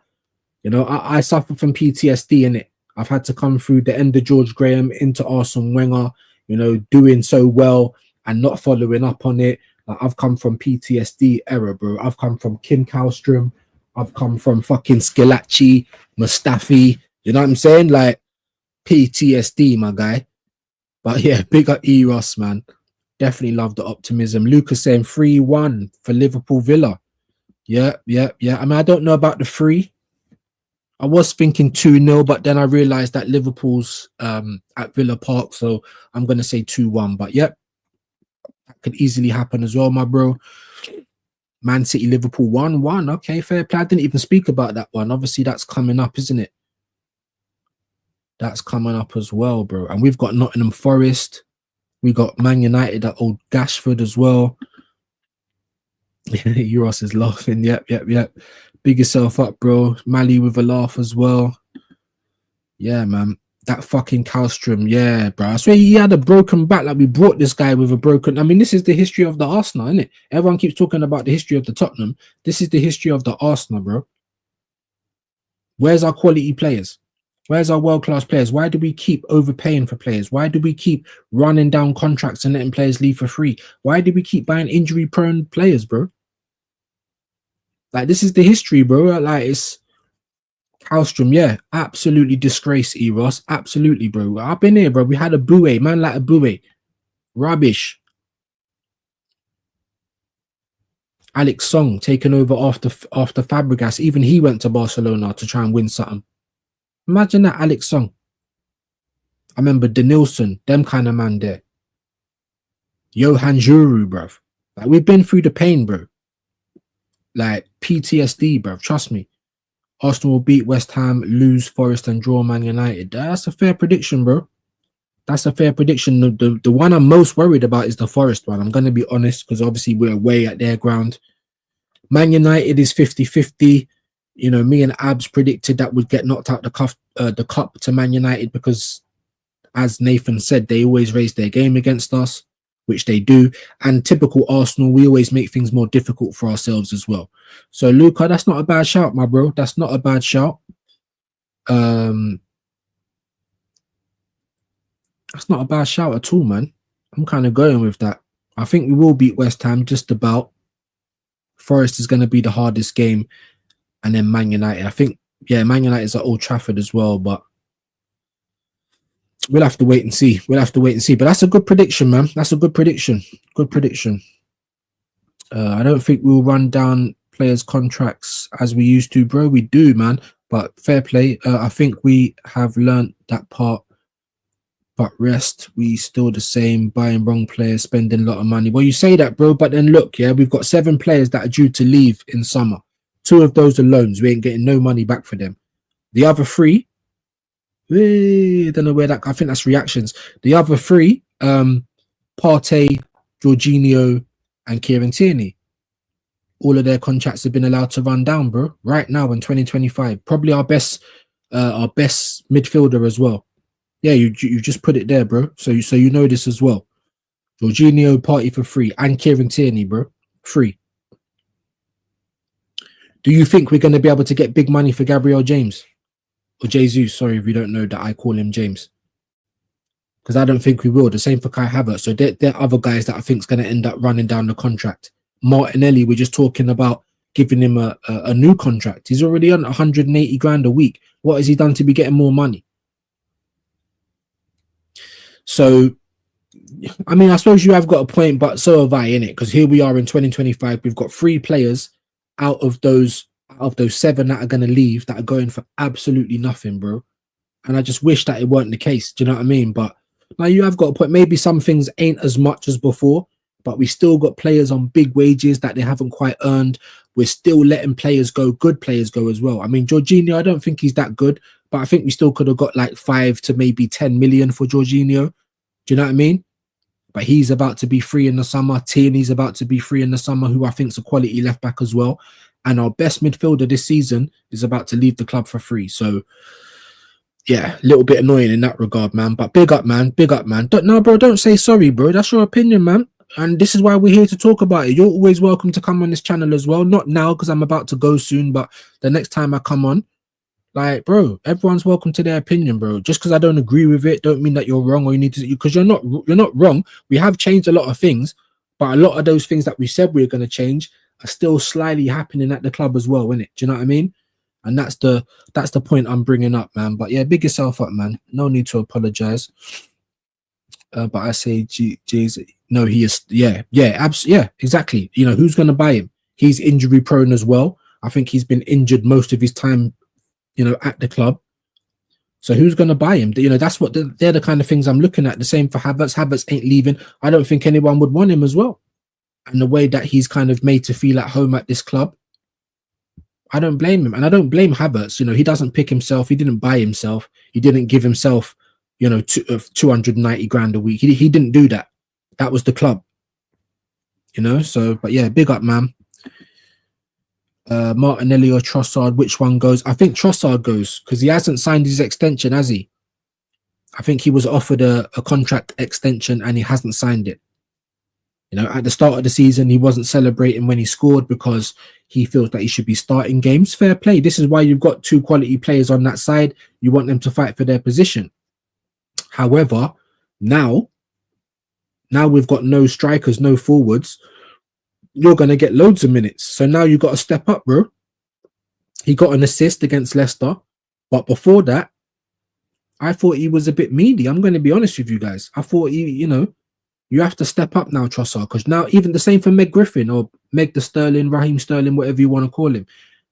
You know, I suffer from PTSD in it. I've had to come through the end of George Graham into Arsene Wenger, you know, doing so well and not following up on it. I've come from PTSD era, bro. I've come from Kim Kallstrom. I've come from fucking Schillaci, Mustafi. You know what I'm saying? Like PTSD, my guy. But yeah, big up Eros, man. Definitely love the optimism. Lucas saying 3-1 for Liverpool Villa. Yeah, yeah, yeah. I mean, I don't know about the 3. I was thinking 2-0, but then I realized that Liverpool's at Villa Park, so I'm going to say 2-1. But yep, that could easily happen as well, my bro. Man City, Liverpool 1-1. Okay, fair play. I didn't even speak about that one. Obviously, that's coming up, isn't it? That's coming up as well, bro. And we've got Nottingham Forest. We got Man United at Old Gashford as well. Euros is laughing. Yep, yep, yep. Big yourself up, bro. Mally with a laugh as well. Yeah, man. That fucking Kallstrom. Yeah, bro. I swear he had a broken back. Like we brought this guy with a broken. I mean, this is the history of the Arsenal, isn't it? Everyone keeps talking about the history of the Tottenham. This is the history of the Arsenal, bro. Where's our quality players? Where's our world-class players? Why do we keep overpaying for players? Why do we keep running down contracts and letting players leave for free? Why do we keep buying injury-prone players, bro? Like, this is the history, bro. Like, it's Kallstrom, yeah. Absolutely disgrace, Eros. Absolutely, bro. I've been here, bro. We had a Boué, man, like a Boué. Rubbish. Alex Song taken over after Fabregas. Even he went to Barcelona to try and win something. Imagine that, Alex Song. I remember Denilson, them kind of man there. Johan Juru, bruv. Like, we've been through the pain, bro. Like, PTSD, bruv. Trust me. Arsenal will beat West Ham, lose Forest, and draw Man United. That's a fair prediction, bro. That's a fair prediction. The one I'm most worried about is the Forest one. I'm going to be honest, because obviously we're away at their ground. Man United is 50-50. You know, me and Abs predicted that would get knocked out the cup to Man United because, as Nathan said, they always raise their game against us, which they do. And typical Arsenal, we always make things more difficult for ourselves as well. So, Luca, that's not a bad shout, my bro. That's not a bad shout. That's not a bad shout at all, man. I'm kind of going with that. I think we will beat West Ham just about. Forest is going to be the hardest game. And then Man United. I think, yeah, Man United's at Old Trafford as well, but we'll have to wait and see. We'll have to wait and see. But that's a good prediction, man. That's a good prediction. Good prediction. I don't think we'll run down players' contracts as we used to, bro. We do, man. But fair play. I think we have learnt that part. But rest, we still the same. Buying wrong players, spending a lot of money. Well, you say that, bro. But then look, yeah, we've got 7 players that are due to leave in summer. 2 of those are loans. We ain't getting no money back for them. The other 3, Don't know where that. I think that's reactions. The other three, Partey, Jorginho, and Kieran Tierney. All of their contracts have been allowed to run down, bro. Right now in 2025, probably our best midfielder as well. Yeah, you just put it there, bro. So you know this as well. Jorginho, Partey for free, and Kieran Tierney, bro, free. Do you think we're going to be able to get big money for Gabriel James? Or Jesus, sorry if you don't know that I call him James. Because I don't think we will. The same for Kai Havertz. So there are other guys that I think is going to end up running down the contract. Martinelli, we're just talking about giving him a new contract. He's already on 180 grand a week. What has he done to be getting more money? So, I mean, I suppose you have got a point, but so have I, innit? Because here we are in 2025. We've got 3 players out of those 7 that are going to leave that are going for absolutely nothing, bro. And I just wish that it weren't the case. Do you know what I mean? But now you have got a point. Maybe some things ain't as much as before, but we still got players on big wages that they haven't quite earned. We're still letting players go, good players go as well. I mean, Jorginho, I don't think he's that good, but I think we still could have got like 5 to maybe 10 million for Jorginho. Do you know what I mean? But he's about to be free in the summer. Tierney's about to be free in the summer, who I think is a quality left back as well. And our best midfielder this season is about to leave the club for free. So, yeah, a little bit annoying in that regard, man. But big up, man. Big up, man. No, bro, don't say sorry, bro. That's your opinion, man. And this is why we're here to talk about it. You're always welcome to come on this channel as well. Not now, because I'm about to go soon, but the next time I come on, like, bro, everyone's welcome to their opinion, bro. Just because I don't agree with it, don't mean that you're wrong or you need to, because you're not wrong. We have changed a lot of things, but a lot of those things that we said we were going to change are still slightly happening at the club as well, isn't it? Do you know what I mean? And that's the point I'm bringing up, man. But yeah, big yourself up, man. No need to apologize. But I say, geez, no, he is, yeah, exactly. You know, who's going to buy him? He's injury prone as well. I think he's been injured most of his time, you know, at the club. So who's going to buy him? You know, that's what they're the kind of things I'm looking at. The same for Havertz. Havertz ain't leaving. I don't think anyone would want him as well. And the way that he's kind of made to feel at home at this club, I don't blame him. And I don't blame Havertz. You know, he doesn't pick himself. He didn't buy himself. He didn't give himself, you know, 290 grand a week. He didn't do that. That was the club. You know, so, but yeah, big up, man. Martinelli or Trossard, which one goes? I think Trossard goes because he hasn't signed his extension, has he? I think he was offered a contract extension and he hasn't signed it. You know, at the start of the season, he wasn't celebrating when he scored because he feels that he should be starting games. Fair play. This is why you've got 2 quality players on that side. You want them to fight for their position. However, now we've got no strikers, no forwards. You're going to get loads of minutes. So now you got to step up, bro. He got an assist against Leicester. But before that, I thought he was a bit meaty. I'm going to be honest with you guys. I thought, you know, you have to step up now, Trossard. Because now, even the same for Meg Griffin or Meg the Sterling, Raheem Sterling, whatever you want to call him.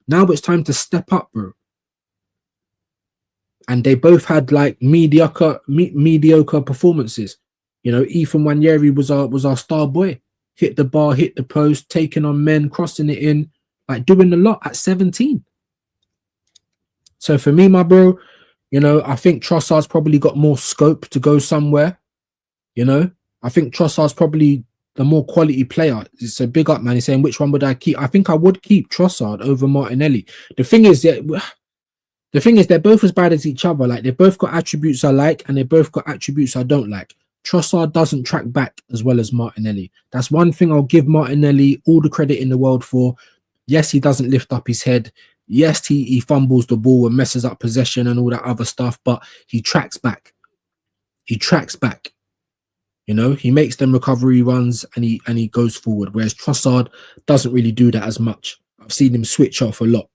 Now it's time to step up, bro. And they both had like mediocre performances. You know, Ethan Nwaneri was our star boy. Hit the bar, hit the post, taking on men, crossing it in, like doing a lot at 17. So for me, my bro, you know, I think Trossard's probably got more scope to go somewhere. You know, I think Trossard's probably the more quality player. It's a big up, man. He's saying, which one would I keep? I think I would keep Trossard over Martinelli. The thing is, they're both as bad as each other. Like, they've both got attributes I like and they've both got attributes I don't like. Trossard doesn't track back as well as Martinelli. That's one thing I'll give Martinelli all the credit in the world for. Yes, he doesn't lift up his head. Yes, he fumbles the ball and messes up possession and all that other stuff, but he tracks back. He tracks back. You know, he makes them recovery runs and he goes forward, whereas Trossard doesn't really do that as much. I've seen him switch off a lot.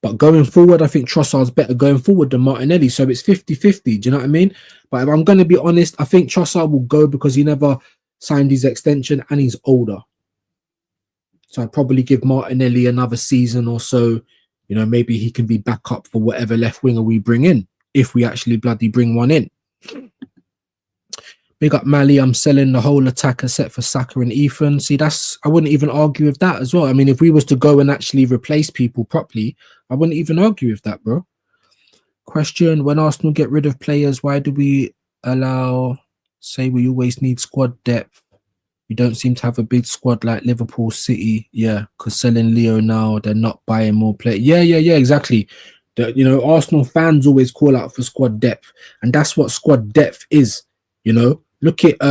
But going forward, I think Trossard's better going forward than Martinelli. So it's 50-50. Do you know what I mean? But if I'm going to be honest, I think Trossard will go because he never signed his extension and he's older. So I'd probably give Martinelli another season or so. You know, maybe he can be back up for whatever left winger we bring in, if we actually bloody bring one in. Big up Mali, I'm selling the whole attacker set for Saka and Ethan. See, I wouldn't even argue with that as well. I mean, if we was to go and actually replace people properly, I wouldn't even argue with that, bro. Question: when Arsenal get rid of players, why do we say we always need squad depth? We don't seem to have a big squad like Liverpool, City. Yeah, because selling Leo now, they're not buying more players. Yeah, exactly. Arsenal fans always call out for squad depth, and that's what squad depth is. Look at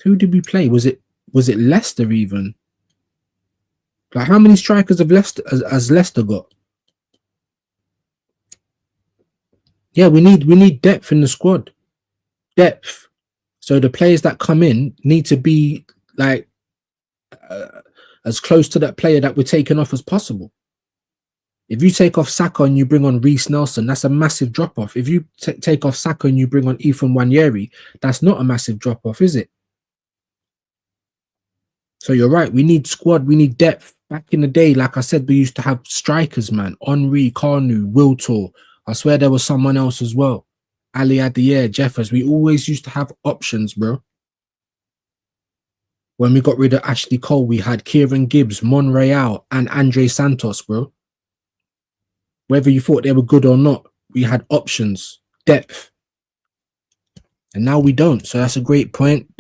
who did we play? Was it Leicester even? Like, how many strikers have has Leicester got? Yeah, we need depth in the squad. Depth. So the players that come in need to be like as close to that player that we're taking off as possible. If you take off Saka and you bring on Reece Nelson, that's a massive drop-off. If you take off Saka and you bring on Ethan Nwaneri, that's not a massive drop-off, is it? So you're right. We need squad. We need depth. Back in the day, like I said, we used to have strikers, man. Henry, Kanu, Wiltor. I swear there was someone else as well. Ali Adair, Jeffers. We always used to have options, bro. When we got rid of Ashley Cole, we had Kieran Gibbs, Monreal, and Andre Santos, bro. Whether you thought they were good or not, we had options, depth. And now we don't. So that's a great point.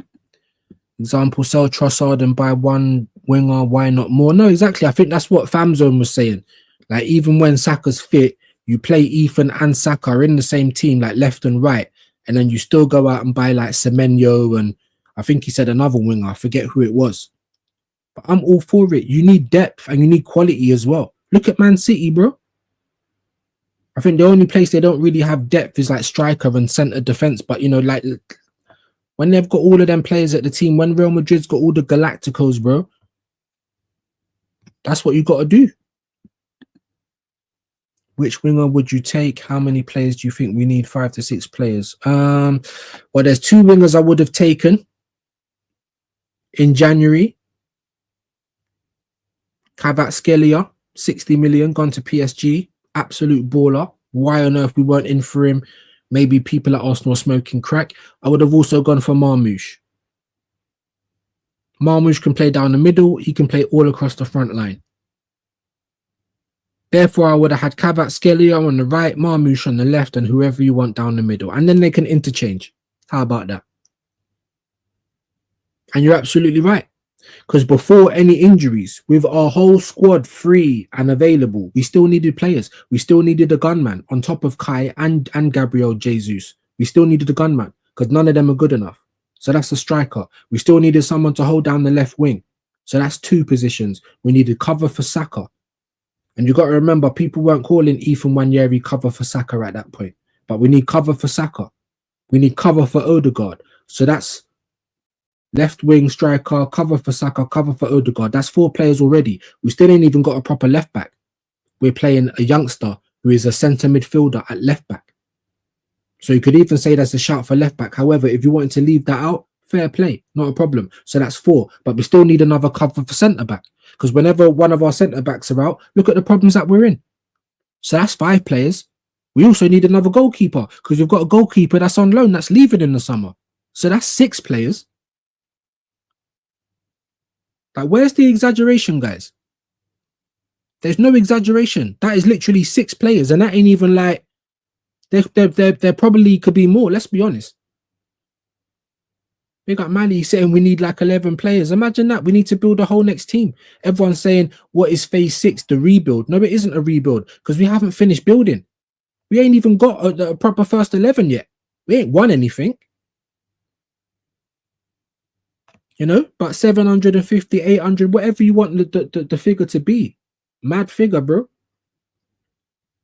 Example, sell Trossard and buy one winger. Why not more? No, exactly. I think that's what Famzone was saying. Like, even when Saka's fit, you play Ethan and Saka in the same team, like left and right. And then you still go out and buy like Semenyo and I think he said another winger. I forget who it was. But I'm all for it. You need depth and you need quality as well. Look at Man City, bro. I think the only place they don't really have depth is like striker and centre defence. But, like when they've got all of them players at the team, when Real Madrid's got all the Galacticos, bro, that's what you got to do. Which winger would you take? How many players do you think we need? 5 to 6 players. Well, there's 2 wingers I would have taken in January. Kvaratskhelia, 60 million, gone to PSG. Absolute baller. Why on earth we weren't in for him? Maybe people at Arsenal smoking crack. I would have also gone for Marmoush. Marmoush can play down the middle. He can play all across the front line. Therefore, I would have had Kvaratskhelia on the right, Marmoush on the left, and whoever you want down the middle. And then they can interchange. How about that? And you're absolutely right. Because before any injuries, with our whole squad free and available, we still needed players. We still needed a gunman on top of Kai and Gabriel Jesus. We still needed a gunman because none of them are good enough. So that's a striker. We still needed someone to hold down the left wing. So that's 2 positions. We needed cover for Saka. And you got to remember, people weren't calling Ethan Nwaneri cover for Saka at that point. But we need cover for Saka. We need cover for Odegaard. So that's left wing striker, cover for Saka, cover for Odegaard. That's 4 players already. We still ain't even got a proper left back. We're playing a youngster who is a centre midfielder at left back. So you could even say that's a shout for left back. However, if you wanted to leave that out, fair play, not a problem. So that's 4. But we still need another cover for centre back. Because whenever one of our centre backs are out, look at the problems that we're in. So that's 5 players. We also need another goalkeeper because we've got a goalkeeper that's on loan that's leaving in the summer. So that's 6 players. Like, where's the exaggeration, guys? There's no exaggeration. That is literally 6 players, and that ain't even like there probably could be more. Let's be honest. We got Manny saying we need like 11 players. Imagine that. We need to build a whole next team. Everyone's saying, what is phase 6? The rebuild. No, it isn't a rebuild because we haven't finished building. We ain't even got a proper first 11 yet. We ain't won anything. But 750, 800, whatever you want the figure to be. Mad figure, bro.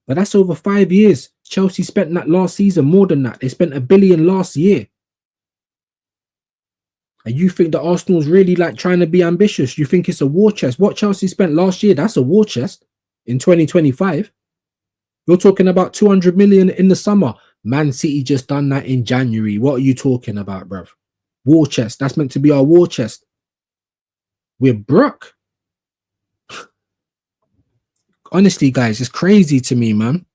But that's over 5 years. Chelsea spent that last season more than that. They spent $1 billion last year. And you think that Arsenal's really like trying to be ambitious? You think it's a war chest? What Chelsea spent last year, that's a war chest in 2025. You're talking about 200 million in the summer. Man City just done that in January. What are you talking about, bruv? War chest. That's meant to be our war chest. We're broke. Honestly, guys, it's crazy to me, man.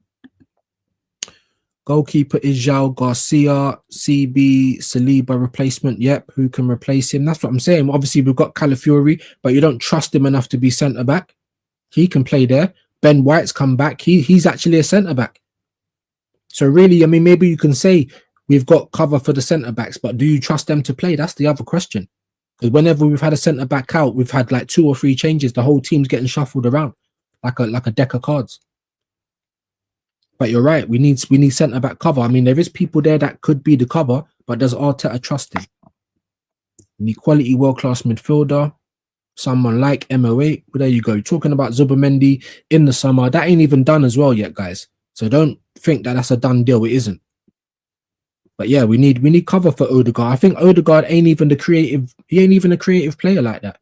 Goalkeeper is João Garcia, CB, Saliba replacement. Yep, who can replace him? That's what I'm saying. Obviously, we've got Calafiori, but you don't trust him enough to be centre back. He can play there, Ben White's come back. He's actually a centre back. So really, I mean, maybe you can say we've got cover for the centre backs, but do you trust them to play? That's the other question. Because whenever we've had a centre back out, we've had like 2 or 3 changes. The whole team's getting shuffled around like a deck of cards. But you're right. We need centre back cover. I mean, there is people there that could be the cover, but does Arteta trust him? We need quality world class midfielder. Someone like MO8. Well, there you go. You're talking about Zubimendi in the summer. That ain't even done as well yet, guys. So don't think that that's a done deal. It isn't. But yeah, we need cover for Odegaard. I think Odegaard ain't even a creative player like that.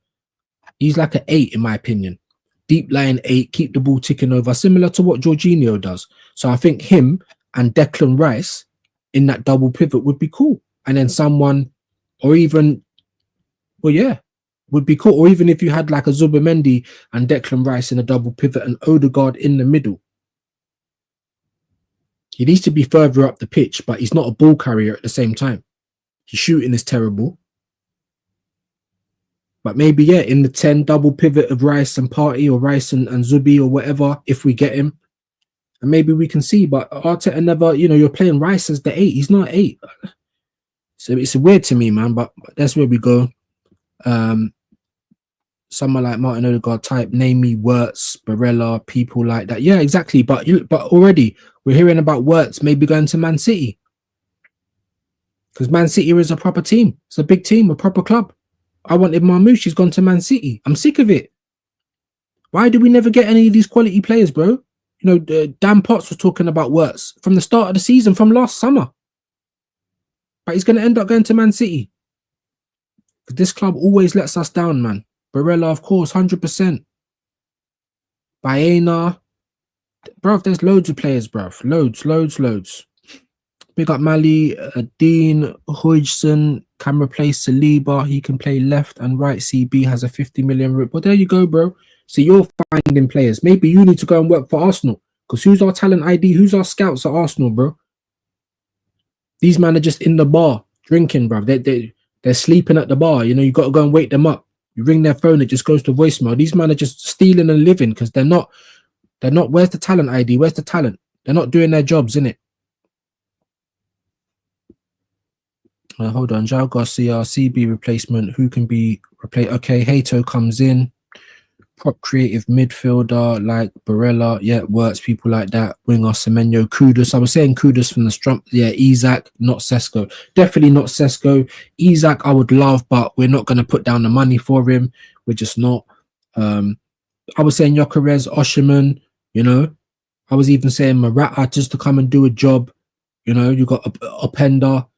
He's like an 8 in my opinion. Deep line 8, keep the ball ticking over, similar to what Jorginho does. So I think him and Declan Rice in that double pivot would be cool. And then someone, or even, well, yeah, would be cool. Or even if you had like a Zubimendi and Declan Rice in a double pivot and Odegaard in the middle. He needs to be further up the pitch, but he's not a ball carrier at the same time. His shooting is terrible. But maybe, yeah, in the 10, double pivot of Rice and Partey, or Rice and Zubi, or whatever, if we get him. And maybe we can see. But Arteta never, you're playing Rice as the 8. He's not 8. So it's weird to me, man. But that's where we go. Someone like Martin Odegaard type, name me Wirtz, Barella, people like that. Yeah, exactly. But already we're hearing about Wirtz maybe going to Man City. Because Man City is a proper team. It's a big team, a proper club. I wanted Marmoush. He's gone to Man City. I'm sick of it. Why do we never get any of these quality players, bro? Dan Potts was talking about Wirtz from the start of the season, from last summer. But he's going to end up going to Man City. Because this club always lets us down, man. Barella, of course, 100%. Baena. Bruv, there's loads of players, bruv. Loads. Big up Mali, Dean, Hodgson, can replace Saliba. He can play left and right. CB has a 50 million route. But there you go, bro. So you're finding players. Maybe you need to go and work for Arsenal. Because who's our talent ID? Who's our scouts at Arsenal, bro? These men are just in the bar drinking, bruv. They're sleeping at the bar. You got to go and wake them up. You ring their phone, it just goes to voicemail. These men are just stealing and living because they're not. Where's the talent ID? Where's the talent? They're not doing their jobs, innit? Hold on. João Garcia, CB replacement. Who can be replaced? Okay, Hato comes in. Prop creative midfielder like Barella. Yeah, Wirtz, people like that. Winger, Semenyo, Kudus. I was saying Kudus from the Strump. Yeah, Isak, not Sesko. Definitely not Sesko. Isak, I would love, but we're not going to put down the money for him. We're just not. I was saying Gyökeres, Osherman, I was even saying Morata just to come and do a job. You got Openda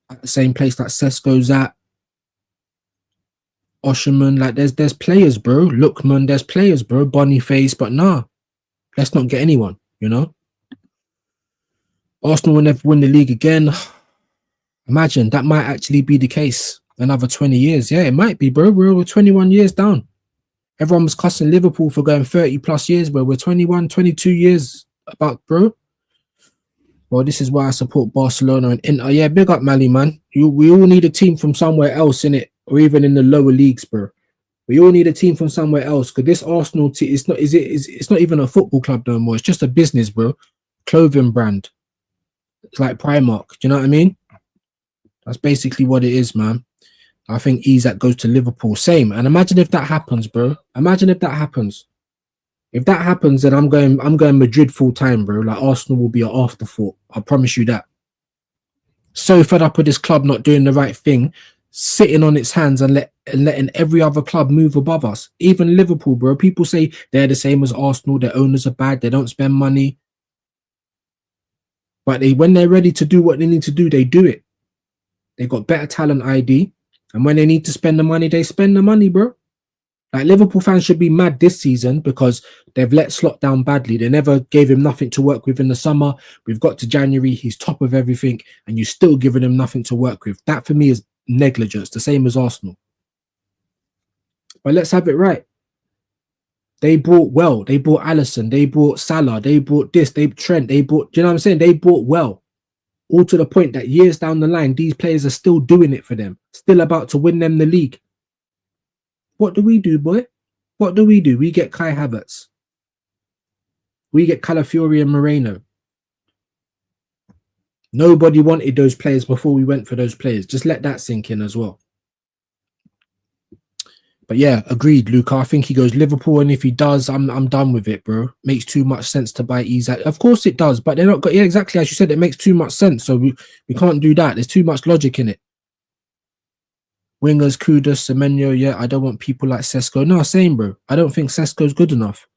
at the same place that Sesko's at. Osherman, like there's players, bro. Lookman, there's players, bro. Boniface, but nah, let's not get anyone, Arsenal will never win the league again. Imagine that might actually be the case. Another 20 years. Yeah, it might be, bro. We're over 21 years down. Everyone was cussing Liverpool for going 30 plus years, bro. We're 21, 22 years about, bro. Well, this is why I support Barcelona and Inter. Yeah, big up Mali, man. We all need a team from somewhere else, in it. Or even in the lower leagues, bro. We all need a team from somewhere else. Because this Arsenal team, it's not even a football club no more. It's just a business, bro. Clothing brand. It's like Primark. Do you know what I mean? That's basically what it is, man. I think Isak goes to Liverpool. Same. And imagine if that happens, bro. Imagine if that happens. If that happens, then I'm going Madrid full time, bro. Like Arsenal will be an afterthought. I promise you that. So fed up with this club not doing the right thing. Sitting on its hands and letting every other club move above us. Even Liverpool, bro. People say they're the same as Arsenal. Their owners are bad. They don't spend money. But when they're ready to do what they need to do, they do it. They got better talent ID. And when they need to spend the money, they spend the money, bro. Like Liverpool fans should be mad this season because they've let Slot down badly. They never gave him nothing to work with in the summer. We've got to January. He's top of everything. And you're still giving him nothing to work with. That for me is negligence, the same as Arsenal. But let's have it right. They bought well. They bought Alisson. They bought Salah. They bought this. They Trent. They bought, do you know what I'm saying? They bought well. All to the point that years down the line, these players are still doing it for them. Still about to win them the league. What do we do, boy? What do? We get Kai Havertz. We get Calafiori and Moreno. Nobody wanted those players before we went for those players. Just let that sink in as well. But yeah, agreed, Luca. I think he goes Liverpool, and if he does, I'm done with it, bro. Makes too much sense to buy Isak. Of course it does, but they're not got, yeah, exactly as you said, it makes too much sense. So we can't do that. There's too much logic in it. Wingers, Kudus, Semenyo, yeah, I don't want people like Sesko. No, same, bro. I don't think Sesko's good enough.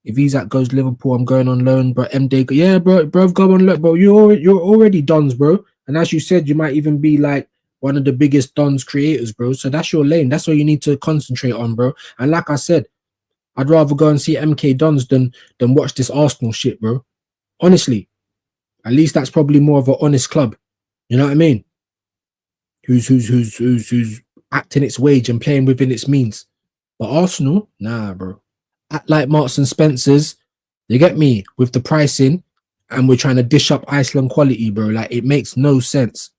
If Isak goes Liverpool, I'm going on loan, but MD, yeah, bro, go on look, bro. You're already dons, bro. And as you said, you might even be like one of the biggest dons creators, bro. So that's your lane. That's what you need to concentrate on, bro. And like I said, I'd rather go and see MK Dons than watch this Arsenal shit, bro. Honestly, at least that's probably more of an honest club. You know what I mean? Who's acting its wage and playing within its means. But Arsenal, nah, bro. Act like Marks and Spencers, you get me, with the pricing, and we're trying to dish up Iceland quality, bro. Like, it makes no sense.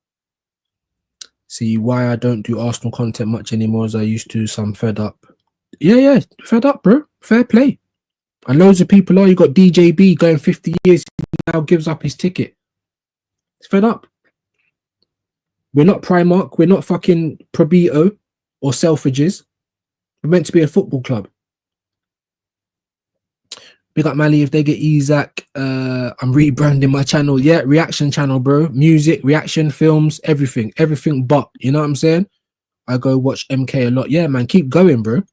See why I don't do Arsenal content much anymore as I used to, so I'm fed up. Yeah, fed up, bro. Fair play. And loads of people are. You got DJB going 50 years, now gives up his ticket. It's fed up. We're not Primark, we're not fucking Probito or Selfridges. We're meant to be a football club. Big up Mali if they get Isak. I'm rebranding my channel. Yeah, reaction channel, bro. Music, reaction, films, everything. Everything but. You know what I'm saying? I go watch MK a lot. Yeah, man, keep going, bro.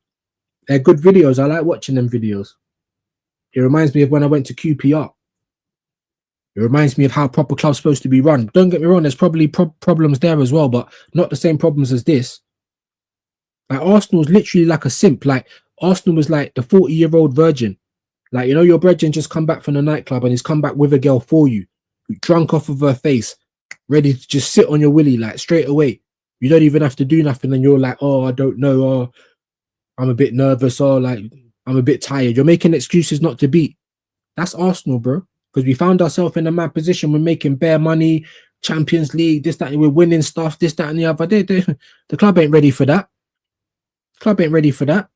They're good videos. I like watching them videos. It reminds me of when I went to QPR. It reminds me of how proper club's supposed to be run. Don't get me wrong, there's probably problems there as well, but not the same problems as this. Like, Arsenal's literally like a simp. Like, Arsenal was like the 40-year-old virgin. Like, you know, your brethren just come back from the nightclub and he's come back with a girl for you, drunk off of her face, ready to just sit on your willy, like, straight away. You don't even have to do nothing, and you're like, oh, I don't know, oh, I'm a bit nervous, or like, I'm a bit tired. You're making excuses not to beat. That's Arsenal, bro. Because we found ourselves in a mad position. We're making bare money, Champions League, this, that, and we're winning stuff, this, that, and the other. The club ain't ready for that. Club ain't ready for that.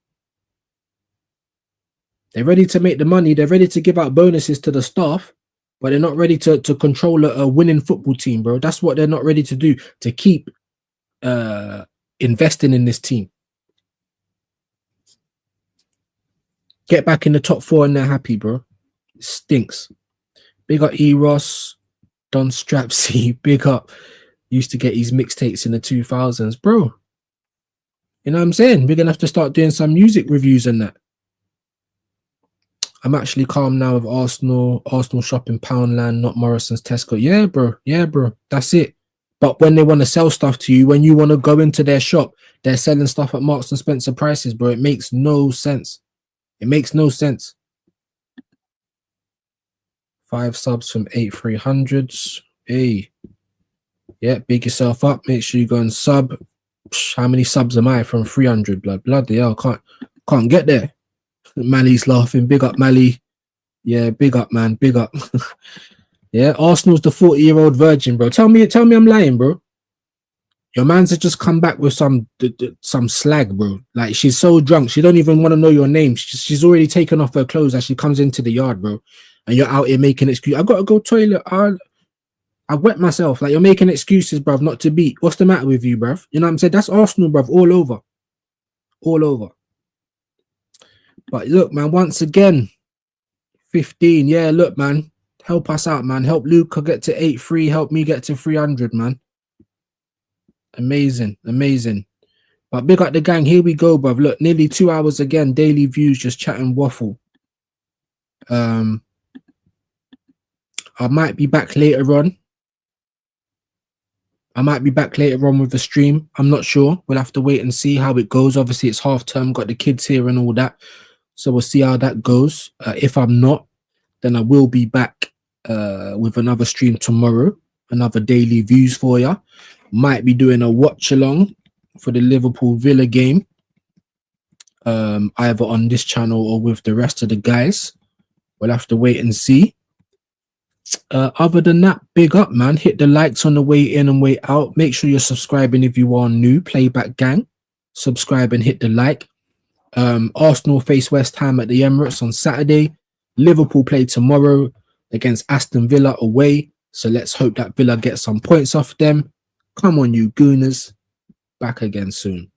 They're ready to make the money. They're ready to give out bonuses to the staff, but they're not ready to control a winning football team, bro. That's what they're not ready to do, to keep investing in this team. Get back in the top 4 and they're happy, bro. It stinks. Big up Eros, Don Strapsy, big up. Used to get his mixtapes in the 2000s, bro. You know what I'm saying? We're going to have to start doing some music reviews and that. I'm actually calm now with Arsenal shopping Poundland, not Morrison's Tesco. Yeah, bro. Yeah, bro. That's it. But when they want to sell stuff to you, when you want to go into their shop, they're selling stuff at Marks and Spencer prices, bro. It makes no sense. It makes no sense. 5 subs from 8,300s. Hey. Yeah, big yourself up. Make sure you go and sub. How many subs am I from 300? Bloody hell, can't get there. Mali's laughing. Big up, Mali. Yeah, big up, man. Big up. Yeah, Arsenal's the 40-year-old virgin, bro. Tell me I'm lying, bro. Your man's have just come back with some slag, bro. Like, she's so drunk, she don't even want to know your name. She's already taken off her clothes as she comes into the yard, bro. And you're out here making excuses. I gotta go toilet. I wet myself. Like, you're making excuses, bruv, not to beat. What's the matter with you, bruv? You know what I'm saying? That's Arsenal, bruv, all over. All over. But look, man, once again, 15. Yeah, look, man. Help us out, man. Help Luca get to 8-3. Help me get to 300, man. Amazing. Amazing. But big up the gang. Here we go, bruv. Look, nearly 2 hours again. Daily Views, just chatting waffle. I might be back later on. With the stream. I'm not sure. We'll have to wait and see how it goes. Obviously, it's half term. Got the kids here and all that. So we'll see how that goes. If I'm not, then I will be back with another stream tomorrow. Another Daily Views for you. Might be doing a watch along for the Liverpool Villa game. Either on this channel or with the rest of the guys. We'll have to wait and see. Other than that, big up, man. Hit the likes on the way in and way out. Make sure you're subscribing if you are new. Playback gang. Subscribe and hit the like. Arsenal face West Ham at the Emirates on Saturday. Liverpool play tomorrow against Aston Villa away. So let's hope that Villa gets some points off them. Come on, you Gooners. Back again soon.